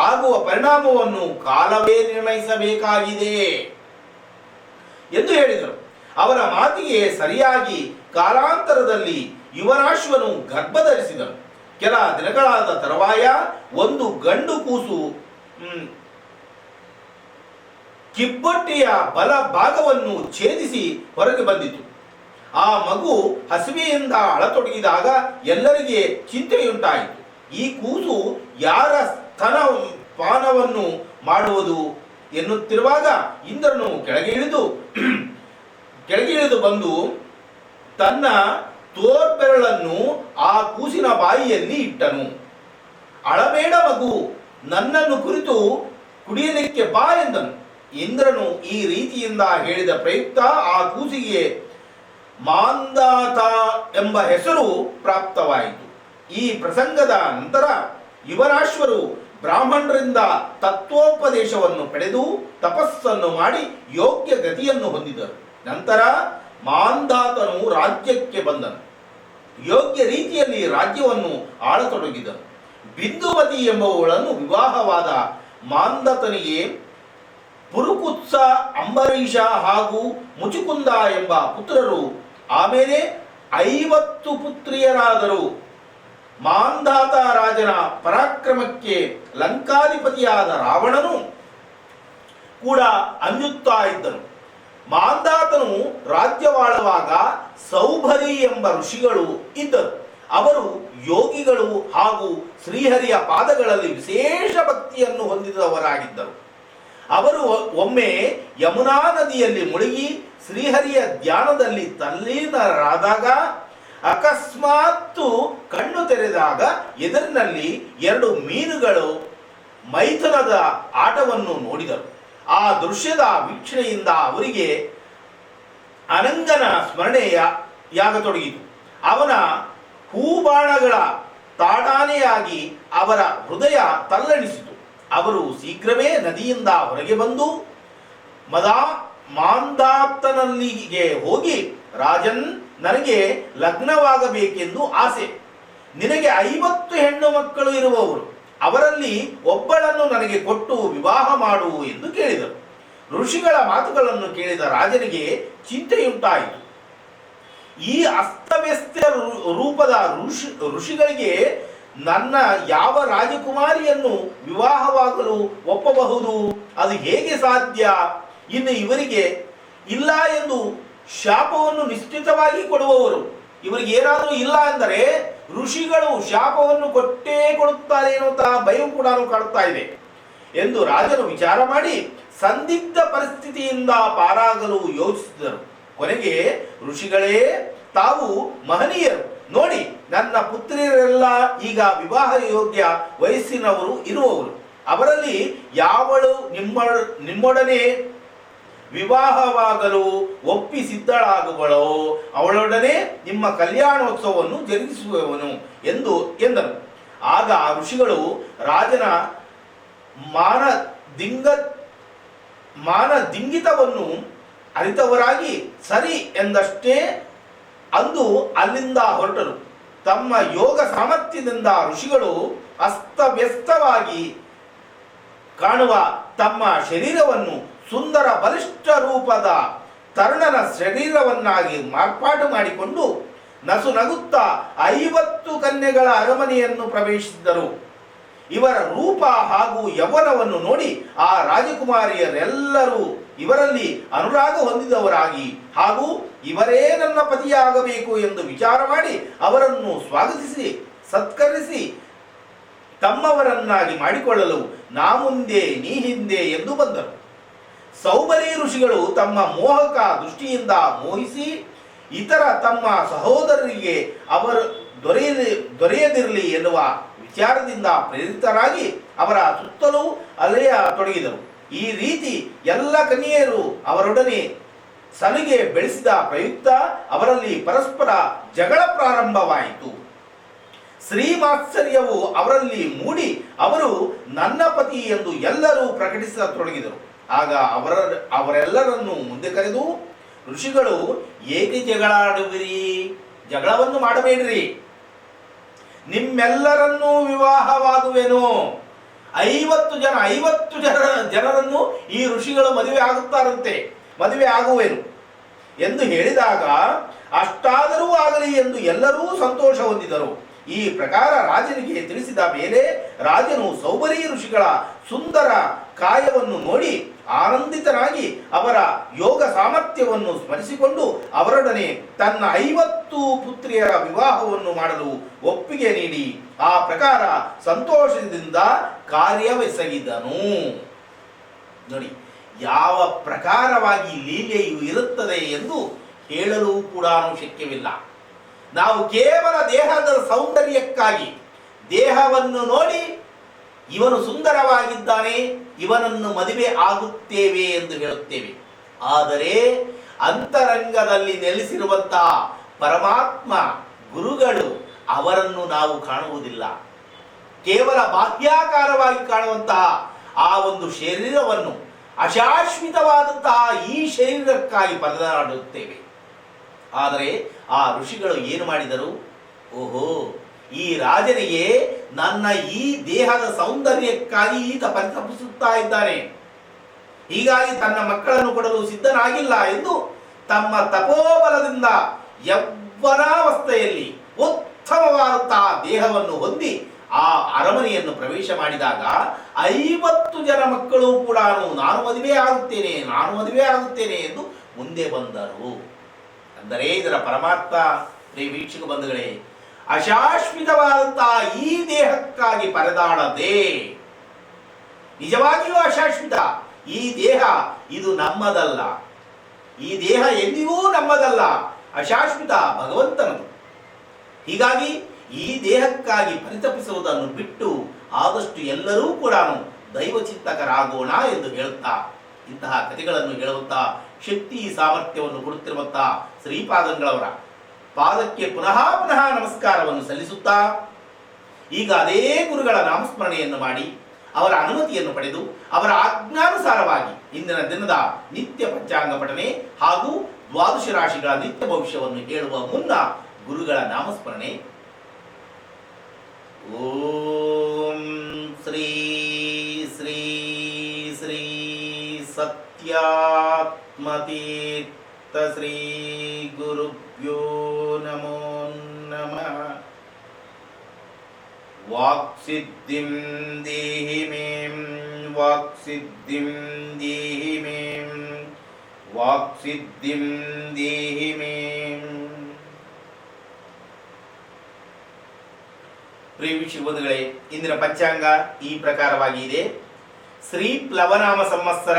ಆಗುವ ಪರಿಣಾಮವನ್ನು ಕಾಲವೇ ನಿರ್ಣಯಿಸಬೇಕಾಗಿದೆ ಎಂದು ಹೇಳಿದರು. ಅವರ ಮಾತಿಗೆ ಸರಿಯಾಗಿ ಕಾಲಾಂತರದಲ್ಲಿ ಯುವನಾಶ್ವನು ಗರ್ಭಧರಿಸಿದನು. ಕೆಲ ದಿನಗಳಾದ ತರುವಾಯ ಒಂದು ಗಂಡು ಕೂಸು ಕಿಬ್ಬೊಟ್ಟೆಯ ಬಲ ಭಾಗವನ್ನು ಛೇದಿಸಿ ಹೊರಗೆ ಬಂದಿತು. ಆ ಮಗು ಹಸಿವೆಯಿಂದ ಅಳತೊಡಗಿದಾಗ ಎಲ್ಲರಿಗೆ ಚಿಂತೆಯುಂಟಾಯಿತು. ಈ ಕೂಸು ಯಾರ ಸ್ತನಪಾನವನ್ನು ಮಾಡುವುದು ಎನ್ನುತ್ತಿರುವಾಗ ಇಂದ್ರನು ಕೆಳಗೆ ಇಳಿದು ಬಂದು ತನ್ನ ತೋರ್ಬೆರಳನ್ನು ಆ ಕೂಸಿನ ಬಾಯಿಯಲ್ಲಿ ಇಟ್ಟನು. ಅಳಬೇಡ ಮಗು, ನನ್ನನ್ನು ಕುರಿತು ಕುಡಿಯಲಿಕ್ಕೆ ಬಾ ಎಂದನು. ಇಂದ್ರನು ಈ ರೀತಿಯಿಂದ ಹೇಳಿದ ಪ್ರಯುಕ್ತ ಆ ಕೂಸಿಗೆ ಮಾಂದಾತ ಎಂಬ ಹೆಸರು ಪ್ರಾಪ್ತವಾಯಿತು. ಈ ಪ್ರಸಂಗದ ನಂತರ ಯುವನಾಶ್ವರು ಬ್ರಾಹ್ಮಣರಿಂದ ತತ್ವೋಪದೇಶವನ್ನು ಪಡೆದು ತಪಸ್ಸನ್ನು ಮಾಡಿ ಯೋಗ್ಯ ಗತಿಯನ್ನು ಹೊಂದಿದರು. ನಂತರ ಮಾಂದಾತನು ರಾಜ್ಯಕ್ಕೆ ಬಂದನು. ಯೋಗ್ಯ ರೀತಿಯಲ್ಲಿ ರಾಜ್ಯವನ್ನು ಆಳತೊಡಗಿದನು. ಬಿಂದುಮತಿ ಎಂಬುವಳನ್ನು ವಿವಾಹವಾದ ಮಾಂದಾತನಿಗೆ ಪುರುಕುತ್ಸ, ಅಂಬರೀಷ ಹಾಗೂ ಮುಚುಕುಂದ ಎಂಬ ಪುತ್ರರು, ಆಮೇಲೆ 50 ಪುತ್ರಿಯರಾದರು. ಮಾಂಧಾತ ರಾಜನ ಪರಾಕ್ರಮಕ್ಕೆ ಲಂಕಾಧಿಪತಿಯಾದ ರಾವಣನು ಕೂಡ ಅಂಜುತ್ತಾ ಇದ್ದನು. ಮಾಂಧಾತನು ರಾಜ್ಯವಾಳುವಾಗ ಸೌಭರಿ ಎಂಬ ಋಷಿಗಳು ಇದ್ದರು. ಅವರು ಯೋಗಿಗಳು ಹಾಗೂ ಶ್ರೀಹರಿಯ ಪಾದಗಳಲ್ಲಿ ವಿಶೇಷ ಭಕ್ತಿಯನ್ನು ಹೊಂದಿದವರಾಗಿದ್ದರು. ಅವರು ಒಮ್ಮೆ ಯಮುನಾ ನದಿಯಲ್ಲಿ ಮುಳುಗಿ ಶ್ರೀಹರಿಯ ಧ್ಯಾನದಲ್ಲಿ ತಲ್ಲೀನರಾದಾಗ ಅಕಸ್ಮಾತ್ತು ಕಣ್ಣು ತೆರೆದಾಗ ಎದುರಿನಲ್ಲಿ 2 ಮೀನುಗಳು ಮೈಥುನದ ಆಟವನ್ನು ನೋಡಿದರು. ಆ ದೃಶ್ಯದ ವೀಕ್ಷಣೆಯಿಂದ ಅವರಿಗೆ ಅನಂಗನ ಸ್ಮರಣೆಯಾಗತೊಡಗಿತು. ಅವನ ಹೂಬಾಣಗಳ ತಾಡಾನೆಯಾಗಿ ಅವರ ಹೃದಯ ತಲ್ಲಣಿಸಿತು. ಅವರು ಶೀಘ್ರವೇ ನದಿಯಿಂದ ಹೊರಗೆ ಬಂದು ಮಾಂಧಾತನಲ್ಲಿಗೆ ಹೋಗಿ, ರಾಜನ್, ನನಗೆ ಲಗ್ನವಾಗಬೇಕೆಂದು ಆಸೆ. ನಿನಗೆ 50 ಹೆಣ್ಣು ಮಕ್ಕಳು ಇರುವವರು. ಅವರಲ್ಲಿ ಒಬ್ಬಳನ್ನು ನನಗೆ ಕೊಟ್ಟು ವಿವಾಹ ಮಾಡು ಎಂದು ಕೇಳಿದರು. ಋಷಿಗಳ ಮಾತುಗಳನ್ನು ಕೇಳಿದ ರಾಜನಿಗೆ ಚಿಂತೆಯುಂಟಾಯಿತು. ಈ ಅಸ್ತವ್ಯಸ್ತ ರೂಪದ ಋಷಿಗಳಿಗೆ ನನ್ನ ಯಾವ ರಾಜಕುಮಾರಿಯನ್ನು ವಿವಾಹವಾಗಲು ಒಪ್ಪಬಹುದು? ಅದು ಹೇಗೆ ಸಾಧ್ಯ? ಇನ್ನು ಇವರಿಗೆ ಇಲ್ಲ ಎಂದು ಶಾಪವನ್ನು ನಿಶ್ಚಿತವಾಗಿ ಕೊಡುವವರು. ಇವರಿಗೆ ಏನಾದರೂ ಇಲ್ಲ ಎಂದರೆ ಋಷಿಗಳು ಶಾಪವನ್ನು ಕೊಟ್ಟೇ ಕೊಡುತ್ತಾರೆ ಎನ್ನುವಂತಹ ಭಯ ಕೂಡ ಕಾಡುತ್ತಾ ಇದೆ ಎಂದು ರಾಜನು ವಿಚಾರ ಮಾಡಿ ಸಂದಿಗ್ಧ ಪರಿಸ್ಥಿತಿಯಿಂದ ಪಾರಾಗಲು ಯೋಚಿಸಿದರು. ಕೊನೆಗೆ ಋಷಿಗಳೇ, ತಾವು ಮಹನೀಯರು, ನೋಡಿ, ನನ್ನ ಪುತ್ರಿಯರೆಲ್ಲ ಈಗ ವಿವಾಹ ಯೋಗ್ಯ ವಯಸ್ಸಿನವರು ಇರುವವರು. ಅವರಲ್ಲಿ ಯಾವಳು ನಿಮ್ಮೊಡನೆ ವಿವಾಹವಾಗಲು ಒಪ್ಪಿ ಸಿದ್ಧಳಾಗುವಳೋ ಅವಳೊಡನೆ ನಿಮ್ಮ ಕಲ್ಯಾಣೋತ್ಸವವನ್ನು ಜರುಗಿಸುವವನು ಎಂದರು. ಆಗ ಋಷಿಗಳು ರಾಜನ ಮಾನದಿಂಗಿತವನ್ನು ಅರಿತವರಾಗಿ ಸರಿ ಎಂದಷ್ಟೇ ಅಂದು ಅಲ್ಲಿಂದ ಹೊರಟರು. ತಮ್ಮ ಯೋಗ ಸಾಮರ್ಥ್ಯದಿಂದ ಋಷಿಗಳು ಅಸ್ತವ್ಯಸ್ತವಾಗಿ ಕಾಣುವ ತಮ್ಮ ಶರೀರವನ್ನು ಸುಂದರ ಬಲಿಷ್ಠ ರೂಪದ ತರುಣನ ಶರೀರವನ್ನಾಗಿ ಮಾರ್ಪಾಟು ಮಾಡಿಕೊಂಡು ನಸುನಗುತ್ತಾ 50 ಕನ್ಯೆಗಳ ಅರಮನೆಯನ್ನು ಪ್ರವೇಶಿಸಿದರು. ಇವರ ರೂಪ ಹಾಗೂ ಯೌವನವನ್ನು ನೋಡಿ ಆ ರಾಜಕುಮಾರಿಯರೆಲ್ಲರೂ ಇವರಲ್ಲಿ ಅನುರಾಗ ಹೊಂದಿದವರಾಗಿ ಹಾಗೂ ಇವರೇ ನನ್ನ ಪತಿಯಾಗಬೇಕು ಎಂದು ವಿಚಾರ ಮಾಡಿ ಅವರನ್ನು ಸ್ವಾಗತಿಸಿ ಸತ್ಕರಿಸಿ ತಮ್ಮವರನ್ನಾಗಿ ಮಾಡಿಕೊಳ್ಳಲು ನಾ ಮುಂದೆ ನೀ ಹಿಂದೆ ಎಂದು ಬಂದರು. ಸೌಬರಿ ಋಷಿಗಳು ತಮ್ಮ ಮೋಹಕ ದೃಷ್ಟಿಯಿಂದ ಮೋಹಿಸಿ ಇತರ ತಮ್ಮ ಸಹೋದರರಿಗೆ ಅವರು ದೊರೆಯದಿರಲಿ ಎನ್ನುವ ವಿಚಾರದಿಂದ ಪ್ರೇರಿತರಾಗಿ ಅವರ ಸುತ್ತಲೂ ಅಲೆಯತೊಡಗಿದರು. ಈ ರೀತಿ ಎಲ್ಲ ಕನ್ಯೆಯರು ಅವರೊಡನೆ ಸಲಿಗೆ ಬೆಳೆಸಿದ ಪ್ರಯುಕ್ತ ಅವರಲ್ಲಿ ಪರಸ್ಪರ ಜಗಳ ಪ್ರಾರಂಭವಾಯಿತು. ಶ್ರೀಮಾತ್ಸರ್ಯವು ಅವರಲ್ಲಿ ಮೂಡಿ ಅವರು ನನ್ನ ಪತಿ ಎಂದು ಎಲ್ಲರೂ ಪ್ರಕಟಿಸತೊಡಗಿದರು. ಆಗ ಅವರೆಲ್ಲರನ್ನು ಮುಂದೆ ಕರೆದು, ಋಷಿಗಳು, ಏಕೆ ಜಗಳಾಡುವಿರಿ? ಜಗಳವನ್ನು ಮಾಡಬೇಡ್ರಿ. ನಿಮ್ಮೆಲ್ಲರನ್ನೂ ವಿವಾಹವಾಗುವೆನು. 50 ಜನರನ್ನು ಈ ಋಷಿಗಳು ಮದುವೆ ಆಗುವೆನು ಎಂದು ಹೇಳಿದಾಗ, ಅಷ್ಟಾದರೂ ಆಗಲಿ ಎಂದು ಎಲ್ಲರೂ ಸಂತೋಷ ಹೊಂದಿದರು. ಈ ಪ್ರಕಾರ ರಾಜನಿಗೆ ತಿಳಿಸಿದ ಮೇಲೆ ರಾಜನು ಸೌಬರಿ ಋಷಿಗಳ ಸುಂದರ ಕಾಯವನ್ನು ನೋಡಿ ಆನಂದಿತನಾಗಿ ಅವರ ಯೋಗ ಸಾಮರ್ಥ್ಯವನ್ನು ಸ್ಮರಿಸಿಕೊಂಡು ಅವರೊಡನೆ ತನ್ನ 50 ಪುತ್ರಿಯರ ವಿವಾಹವನ್ನು ಮಾಡಲು ಒಪ್ಪಿಗೆ ನೀಡಿ ಆ ಪ್ರಕಾರ ಸಂತೋಷದಿಂದ ಕಾರ್ಯವೆಸಗಿದನು. ನೋಡಿ, ಯಾವ ಪ್ರಕಾರವಾಗಿ ಲೀಲೆಯು ಇರುತ್ತದೆ ಎಂದು ಹೇಳಲು ಕೂಡ ಶಕ್ಯವಿಲ್ಲ. ನಾವು ಕೇವಲ ದೇಹದ ಸೌಂದರ್ಯಕ್ಕಾಗಿ ದೇಹವನ್ನು ನೋಡಿ ಇವನು ಸುಂದರವಾಗಿದ್ದಾನೆ, ಇವನನ್ನು ಮದುವೆ ಆಗುತ್ತೇವೆ ಎಂದು ಹೇಳುತ್ತೇವೆ. ಆದರೆ ಅಂತರಂಗದಲ್ಲಿ ನೆಲೆಸಿರುವಂತಹ ಪರಮಾತ್ಮ ಗುರುಗಳು ಅವರನ್ನು ನಾವು ಕಾಣುವುದಿಲ್ಲ. ಕೇವಲ ಬಾಹ್ಯಾಕಾರವಾಗಿ ಕಾಣುವಂತಹ ಆ ಒಂದು ಶರೀರವನ್ನು ಅಶಾಶ್ವತವಾದಂತಹ ಈ ಶರೀರಕ್ಕಾಗಿ ಪರದಾಡುತ್ತೇವೆ. ಆದರೆ ಆ ಋಷಿಗಳು ಏನು ಮಾಡಿದರು? ಓಹೋ, ಈ ರಾಜನಿಗೆ ನನ್ನ ಈ ದೇಹದ ಸೌಂದರ್ಯಕ್ಕಾಗಿ ಈತ ಪರಿತಪಿಸುತ್ತಾ ಇದ್ದಾನೆ, ಹೀಗಾಗಿ ತನ್ನ ಮಕ್ಕಳನ್ನು ಕೊಡಲು ಸಿದ್ಧನಾಗಿಲ್ಲ ಎಂದು ತಮ್ಮ ತಪೋಬಲದಿಂದ ಯೌವನಾವಸ್ಥೆಯಲ್ಲಿ ಉತ್ತಮವಾದಂತಹ ದೇಹವನ್ನು ಹೊಂದಿ ಆ ಅರಮನೆಯನ್ನು ಪ್ರವೇಶ ಮಾಡಿದಾಗ 50 ಜನ ಮಕ್ಕಳು ಕೂಡ ನಾನು ಮದುವೆ ಆಗುತ್ತೇನೆ ಎಂದು ಮುಂದೆ ಬಂದರು. ಅಂದರೆ ಇದರ ಪರಮಾರ್ಥ ಪ್ರಿಯ ವೀಕ್ಷಕ ಬಂಧುಗಳೇ, ಅಶಾಶ್ವತವಾದಂತಹ ಈ ದೇಹಕ್ಕಾಗಿ ಪರದಾಡದೆ, ನಿಜವಾಗಿಯೂ ಅಶಾಶ್ವತ ಈ ದೇಹ, ಇದು ನಮ್ಮದಲ್ಲ. ಈ ದೇಹ ಎಂದಿಗೂ ನಮ್ಮದಲ್ಲ, ಅಶಾಶ್ವತ ಭಗವಂತನದು. ಹೀಗಾಗಿ ಈ ದೇಹಕ್ಕಾಗಿ ಪರಿತಪಿಸುವುದನ್ನು ಬಿಟ್ಟು ಆದಷ್ಟು ಎಲ್ಲರೂ ಕೂಡ ದೈವಚಿಂತಕರಾಗೋಣ ಎಂದು ಹೇಳುತ್ತಾ, ಇಂತಹ ಕಥೆಗಳನ್ನು ಹೇಳುತ್ತಾ ಶಕ್ತಿ ಸಾಮರ್ಥ್ಯವನ್ನು ಕೊಡುತ್ತಿರುವಂತಹ ಶ್ರೀಪಾದಂಗಳವರ ಪಾದಕ್ಕೆ ಪುನಃ ಪುನಃ ನಮಸ್ಕಾರವನ್ನು ಸಲ್ಲಿಸುತ್ತಾ, ಈಗ ಅದೇ ಗುರುಗಳ ನಾಮಸ್ಮರಣೆಯನ್ನು ಮಾಡಿ ಅವರ ಅನುಮತಿಯನ್ನು ಪಡೆದು ಅವರ ಆಜ್ಞಾನುಸಾರವಾಗಿ ಇಂದಿನ ದಿನದ ನಿತ್ಯ ಪಂಚಾಂಗ ಪಠನೆ ಹಾಗೂ ದ್ವಾದಶ ರಾಶಿಗಳ ನಿತ್ಯ ಭವಿಷ್ಯವನ್ನು ಹೇಳುವ ಮುನ್ನ ಗುರುಗಳ ನಾಮಸ್ಮರಣೆ. ಓಂ ಶ್ರೀ ಶ್ರೀ ಶ್ರೀ ಸತ್ಯಾತ್ಮತೀರ್ಥ ಶ್ರೀ ಗುರುಭ್ಯೋ ನಮೋ ನಮಃ. ವಾಕ್ಸಿದ್ಧಿಂ ದೇಹಿ ಮೇಂ, ವಾಕ್ಸಿದ್ಧಿಂ ದೇಹಿ ಮೇಂ, ವಾಕ್ಸಿದ್ಧಿಂ ದೇಹಿ ಮೇಂ. ಪ್ರಿಯ ವೀಕ್ಷಕ ಬಂಧುಗಳೇ, ಇಂದಿನ ಪಂಚಾಂಗ ಈ ಪ್ರಕಾರವಾಗಿ ಇದೆ. ಶ್ರೀ ಪ್ಲವನಾಮ ಸಂವತ್ಸರ,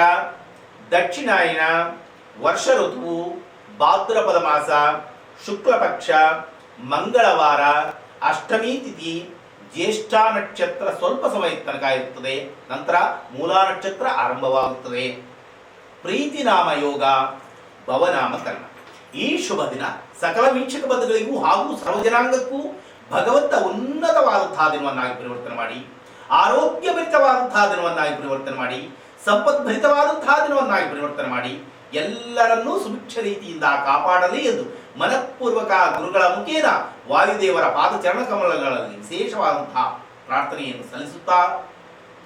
ದಕ್ಷಿಣಾಯನ, ವರ್ಷ ಋತುವು ಭಾದ್ರಪದ ಮಾಸ, ಶುಕ್ಲ ಪಕ್ಷ, ಮಂಗಳವಾರ, ಅಷ್ಟಮಿ ತಿಥಿ, ಜ್ಯೇಷ್ಠ ನಕ್ಷತ್ರ ಸ್ವಲ್ಪ ಸಮಯ ತನಕ ಇರುತ್ತದೆ. ನಂತರ ಮೂಲಾ ನಕ್ಷತ್ರ ಆರಂಭವಾಗುತ್ತದೆ. ಪ್ರೀತಿ ನಾಮ ಯೋಗ, ಭವನಾಮಕರಣ. ಈ ಶುಭ ದಿನ ಸಕಲ ವೀಕ್ಷಕ ಬಂಧುಗಳಿಗೂ ಹಾಗೂ ಸರ್ವಜನಾಂಗಕ್ಕೂ ಭಗವಂತ ಉನ್ನತವಾದಂತಹ ದಿನವನ್ನಾಗಿ ಪರಿವರ್ತನೆ ಮಾಡಿ, ಆರೋಗ್ಯಭರಿತವಾದಂತಹ ದಿನವನ್ನಾಗಿ ಪರಿವರ್ತನೆ ಮಾಡಿ, ಸಂಪದ್ಭರಿತವಾದಂತಹ ದಿನವನ್ನಾಗಿ ಪರಿವರ್ತನೆ ಮಾಡಿ, ಎಲ್ಲರನ್ನೂ ಸುಭಿಕ್ಷ ರೀತಿಯಿಂದ ಕಾಪಾಡಲಿ ಎಂದು ಮನಪೂರ್ವಕ ಗುರುಗಳ ಮುಖೇನ ವಾಯುದೇವರ ಪಾದಚರಣ ಕಮಲಗಳಲ್ಲಿ ವಿಶೇಷವಾದಂತಹ ಪ್ರಾರ್ಥನೆಯನ್ನು ಸಲ್ಲಿಸುತ್ತಾ,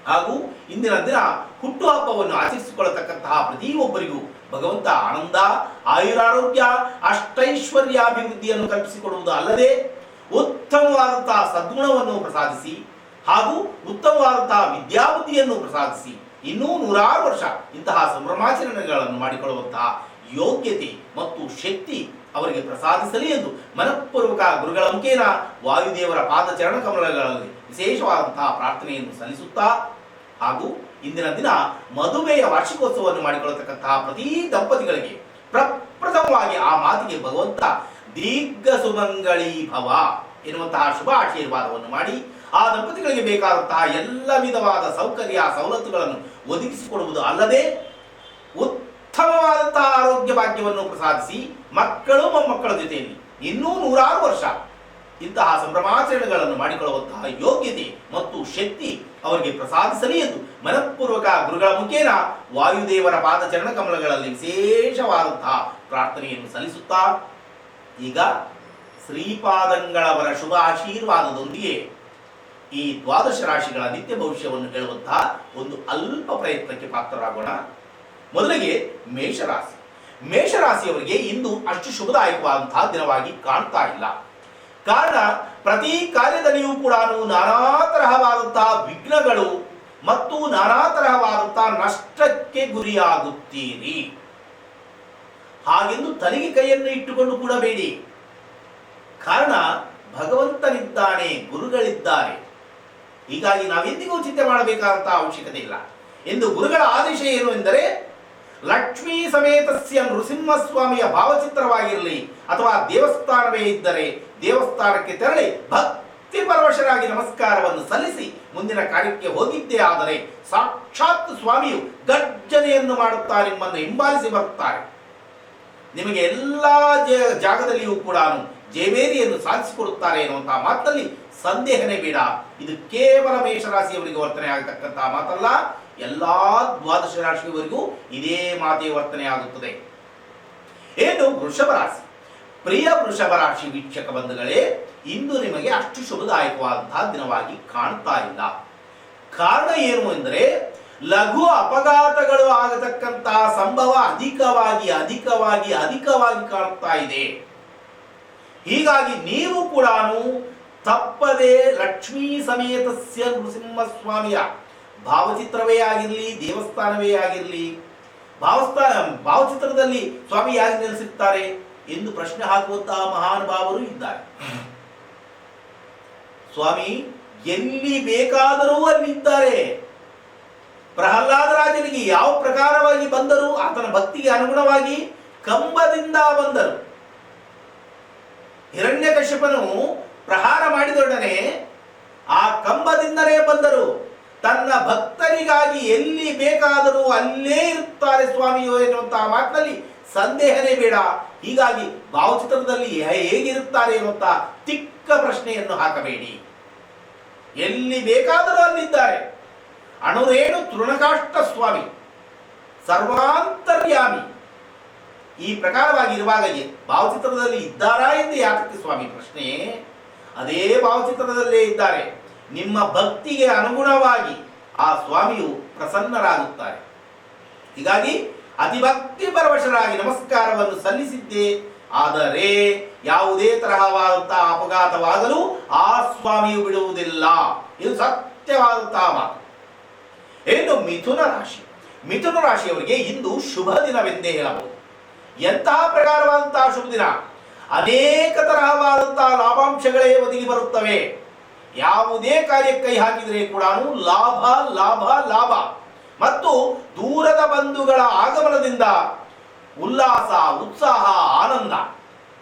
ಹಾಗೂ ಇಂದಿನ ದಿನ ಹುಟ್ಟುಹಬ್ಬವನ್ನು ಆಚರಿಸಿಕೊಳ್ಳತಕ್ಕಂತಹ ಪ್ರತಿಯೊಬ್ಬರಿಗೂ ಭಗವಂತ ಆನಂದ, ಆಯುರಾರೋಗ್ಯ, ಅಷ್ಟೈಶ್ವರ್ಯಾಭಿವೃದ್ಧಿಯನ್ನು ಕಲ್ಪಿಸಿಕೊಡುವುದು ಅಲ್ಲದೆ ಉತ್ತಮವಾದಂತಹ ಸದ್ಗುಣವನ್ನು ಪ್ರಸಾದಿಸಿ ಹಾಗೂ ಉತ್ತಮವಾದಂತಹ ವಿದ್ಯಾಬುದ್ಧಿಯನ್ನು ಪ್ರಸಾದಿಸಿ ಇನ್ನೂ 100 ವರ್ಷ ಇಂತಹ ಸಂಭ್ರಮಾಚರಣೆಗಳನ್ನು ಮಾಡಿಕೊಳ್ಳುವಂತಹ ಯೋಗ್ಯತೆ ಮತ್ತು ಶಕ್ತಿ ಅವರಿಗೆ ಪ್ರಸಾದಿಸಲಿ ಎಂದು ಮನಪೂರ್ವಕ ಗುರುಗಳ ಮುಖೇನ ವಾಯುದೇವರ ಪಾದಚರಣ ಕಮಲಗಳಲ್ಲಿ ವಿಶೇಷವಾದಂತಹ ಪ್ರಾರ್ಥನೆಯನ್ನು ಸಲ್ಲಿಸುತ್ತಾ, ಹಾಗೂ ಇಂದಿನ ದಿನ ಮದುವೆಯ ವಾರ್ಷಿಕೋತ್ಸವವನ್ನು ಮಾಡಿಕೊಳ್ಳತಕ್ಕಂತಹ ಪ್ರತಿ ದಂಪತಿಗಳಿಗೆ ಪ್ರಪ್ರಥಮವಾಗಿ ಆ ಮಾತಿಗೆ ಭಗವಂತ ದೀರ್ಘ ಸುಮಂಗಳೀ ಭವ ಎನ್ನುವಂತಹ ಶುಭ ಆಶೀರ್ವಾದವನ್ನು ಮಾಡಿ ಆ ದಂಪತಿಗಳಿಗೆ ಬೇಕಾದಂತಹ ಎಲ್ಲ ವಿಧವಾದ ಸೌಕರ್ಯ ಸವಲತ್ತುಗಳನ್ನು ಒದಗಿಸಿಕೊಡುವುದು ಅಲ್ಲದೆ ಉತ್ತಮವಾದಂತಹ ಆರೋಗ್ಯ ಭಾಗ್ಯವನ್ನು ಪ್ರಸಾದಿಸಿ ಮಕ್ಕಳು ಮೊಮ್ಮಕ್ಕಳ ಜೊತೆಯಲ್ಲಿ ಇನ್ನೂ 100 ವರ್ಷ ಇಂತಹ ಸಂಭ್ರಮಾಚರಣೆಗಳನ್ನು ಮಾಡಿಕೊಳ್ಳುವಂತಹ ಯೋಗ್ಯತೆ ಮತ್ತು ಶಕ್ತಿ ಅವರಿಗೆ ಪ್ರಸಾದಿಸಲಿ ಎಂದು ಮನಪೂರ್ವಕ ಗುರುಗಳ ಮುಖೇನ ವಾಯುದೇವರ ಪಾದಚರಣ ಕಮಲಗಳಲ್ಲಿ ವಿಶೇಷವಾದಂತಹ ಪ್ರಾರ್ಥನೆಯನ್ನು ಸಲ್ಲಿಸುತ್ತಾ, ಈಗ ಶ್ರೀಪಾದಂಗಳವರ ಶುಭ ಆಶೀರ್ವಾದದೊಂದಿಗೆ ಈ ದ್ವಾದಶ ರಾಶಿಗಳ ನಿತ್ಯ ಭವಿಷ್ಯವನ್ನು ಹೇಳುವಂತಹ ಒಂದು ಅಲ್ಪ ಪ್ರಯತ್ನಕ್ಕೆ ಪಾತ್ರರಾಗೋಣ. ಮೊದಲಿಗೆ ಮೇಷರಾಶಿ. ಮೇಷರಾಶಿಯವರಿಗೆ ಇಂದು ಅಷ್ಟು ಶುಭದಾಯಕವಾದಂತಹ ದಿನವಾಗಿ ಕಾಣ್ತಾ ಇಲ್ಲ. ಕಾರಣ, ಪ್ರತಿ ಕಾರ್ಯದಲ್ಲಿಯೂ ಕೂಡ ನಾನಾ ತರಹವಾದಂತಹ ವಿಘ್ನಗಳು ಮತ್ತು ನಾನಾ ತರಹವಾದಂತಹ ನಷ್ಟಕ್ಕೆ ಗುರಿಯಾಗುತ್ತೀರಿ. ಹಾಗೆಂದು ತಲೆಗೆ ಕೈಯನ್ನು ಇಟ್ಟುಕೊಂಡು ಕೂಡ ಬೇಡಿ. ಕಾರಣ, ಭಗವಂತನಿದ್ದಾನೆ, ಗುರುಗಳಿದ್ದಾರೆ. ಹೀಗಾಗಿ ನಾವೆಂದಿಗೂ ಚಿಂತೆ ಮಾಡಬೇಕಾದಂತಹ ಅವಶ್ಯಕತೆ ಇಲ್ಲ ಎಂದು ಗುರುಗಳ ಆದೇಶ ಏನು ಎಂದರೆ, ಲಕ್ಷ್ಮೀ ಸಮೇತಸ್ಯ ನೃಸಿಂಹಸ್ವಾಮಿಯ ಭಾವಚಿತ್ರವಾಗಿರಲಿ ಅಥವಾ ದೇವಸ್ಥಾನವೇ ಇದ್ದರೆ ದೇವಸ್ಥಾನಕ್ಕೆ ತೆರಳಿ ಭಕ್ತಿ ಪರವಶರಾಗಿ ನಮಸ್ಕಾರವನ್ನು ಸಲ್ಲಿಸಿ ಮುಂದಿನ ಕಾರ್ಯಕ್ಕೆ ಹೋಗಿದ್ದೇ ಆದರೆ ಸಾಕ್ಷಾತ್ ಸ್ವಾಮಿಯು ಗರ್ಜನೆಯನ್ನು ಮಾಡುತ್ತಾ ನಿಮ್ಮನ್ನು ಹಿಂಬಾಲಿಸಿ ಬರುತ್ತಾರೆ. ನಿಮಗೆ ಎಲ್ಲ ಜಾಗದಲ್ಲಿಯೂ ಕೂಡ ಜಯಬೇರಿಯನ್ನು ಸಾಧಿಸಿಕೊಡುತ್ತಾರೆ ಎನ್ನುವಂತಹ ಮಾತಲ್ಲಿ ಸಂದೇಹನೇ ಬೇಡ. ಇದು ಕೇವಲ ಮೇಷರಾಶಿಯವರಿಗೆ ವರ್ತನೆ ಆಗತಕ್ಕಂತಹ ಮಾತಲ್ಲ, ಎಲ್ಲಾ ದ್ವಾದಶ ರಾಶಿಯವರಿಗೂ ಇದೇ ಮಾತೆ ವರ್ತನೆ ಆಗುತ್ತದೆ. ಏನು ವೃಷಭ ರಾಶಿ. ಪ್ರಿಯ ವೃಷಭ ರಾಶಿ ವೀಕ್ಷಕ ಬಂಧುಗಳೇ, ಇಂದು ನಿಮಗೆ ಅಷ್ಟು ಶುಭದಾಯಕವಾದಂತಹ ದಿನವಾಗಿ ಕಾಣ್ತಾ ಇಲ್ಲ. ಕಾರಣ ಏನು ಎಂದರೆ, ಲಘು ಅಪಘಾತಗಳು ಆಗತಕ್ಕಂತಹ ಸಂಭವ ಅಧಿಕವಾಗಿ ಅಧಿಕವಾಗಿ ಅಧಿಕವಾಗಿ ಕಾಣ್ತಾ ಇದೆ. ಹೀಗಾಗಿ ನೀವು ಕೂಡ ತಪ್ಪದೆ ಲಕ್ಷ್ಮೀ ಸಮೇತಸ್ಯ ನೃಸಿಂಹಸ್ವಾಮಿಯ ಭಾವಚಿತ್ರವೇ ಆಗಿರಲಿ, ದೇವಸ್ಥಾನವೇ ಆಗಿರಲಿ, ಭಾವಚಿತ್ರದಲ್ಲಿ ಸ್ವಾಮಿ ಯಾಕೆ ನೆಲೆಸಿರ್ತಾರೆ ಎಂದು ಪ್ರಶ್ನೆ ಹಾಕುವಂತಹ ಮಹಾನುಭಾವರು ಇದ್ದಾರೆ. ಸ್ವಾಮಿ ಎಲ್ಲಿ ಬೇಕಾದರೂ ಅಲ್ಲಿದ್ದಾರೆ. ಪ್ರಹ್ಲಾದರಾಜನಿಗೆ ಯಾವ ಪ್ರಕಾರವಾಗಿ ಬಂದರು, ಆತನ ಭಕ್ತಿಗೆ ಅನುಗುಣವಾಗಿ ಕಂಬದಿಂದ ಬಂದರು. ಹಿರಣ್ಯಕಶ್ಯಪನು ಪ್ರಹಾರ ಮಾಡಿದೊಡನೆ ಆ ಕಂಬದಿಂದಲೇ ಬಂದರು. ತನ್ನ ಭಕ್ತರಿಗಾಗಿ ಎಲ್ಲಿ ಬೇಕಾದರೂ ಅಲ್ಲೇ ಇರುತ್ತಾರೆ ಸ್ವಾಮಿಯೋ ಎನ್ನುವಂತಹ ಮಾತಿನಲ್ಲಿ ಸಂದೇಹನೇ ಬೇಡ. ಹೀಗಾಗಿ ಭಾವಚಿತ್ರದಲ್ಲಿ ಹೇಗಿರುತ್ತಾರೆ ಎನ್ನುವಂತಹ ತಿಕ್ಕ ಪ್ರಶ್ನೆಯನ್ನು ಹಾಕಬೇಡಿ. ಎಲ್ಲಿ ಬೇಕಾದರೂ ಅಲ್ಲಿದ್ದಾರೆ. ಅಣುರೇಣು ತೃಣಕಾಷ್ಟ ಸ್ವಾಮಿ ಸರ್ವಾಂತರ್ಯಾಮಿ. ಈ ಪ್ರಕಾರವಾಗಿ ಇರುವಾಗ ಭಾವಚಿತ್ರದಲ್ಲಿ ಇದ್ದಾರಾ ಎಂದು ಯಾತಕ್ಕೆ ಸ್ವಾಮಿ ಪ್ರಶ್ನೆ? ಅದೇ ಭಾವಚಿತ್ರದಲ್ಲೇ ಇದ್ದಾರೆ. ನಿಮ್ಮ ಭಕ್ತಿಗೆ ಅನುಗುಣವಾಗಿ ಆ ಸ್ವಾಮಿಯು ಪ್ರಸನ್ನರಾಗುತ್ತಾರೆ. ಹೀಗಾಗಿ ಅತಿಭಕ್ತಿ ಪರವಶರಾಗಿ ನಮಸ್ಕಾರವನ್ನು ಸಲ್ಲಿಸಿದ್ದೇ ಆದರೆ ಯಾವುದೇ ತರಹವಾದಂತಹ ಅಪಘಾತವಾಗಲು ಆ ಸ್ವಾಮಿಯು ಬಿಡುವುದಿಲ್ಲ. ಇದು ಸತ್ಯವಾದಂತಹ ಮಾತು. ಏನು ಮಿಥುನ ರಾಶಿ, ಮಿಥುನ ರಾಶಿಯವರಿಗೆ ಇಂದು ಶುಭ ದಿನವೆಂದೇ ಹೇಳಬಹುದು. ಎಂತಹ ಪ್ರಕಾರವಾದಂತಹ ಶುಭ ದಿನ, ಅನೇಕ ತರಹವಾದಂತಹ ಲಾಭಾಂಶಗಳೇ ಒದಗಿ ಬರುತ್ತವೆ. ಯಾವುದೇ ಕಾರ್ಯಕ್ಕೆ ಕೈ ಹಾಕಿದರೆ ಕೂಡ ಲಾಭ ಲಾಭ ಲಾಭ ಮತ್ತು ದೂರದ ಬಂಧುಗಳ ಆಗಮನದಿಂದ ಉಲ್ಲಾಸ, ಉತ್ಸಾಹ, ಆನಂದ.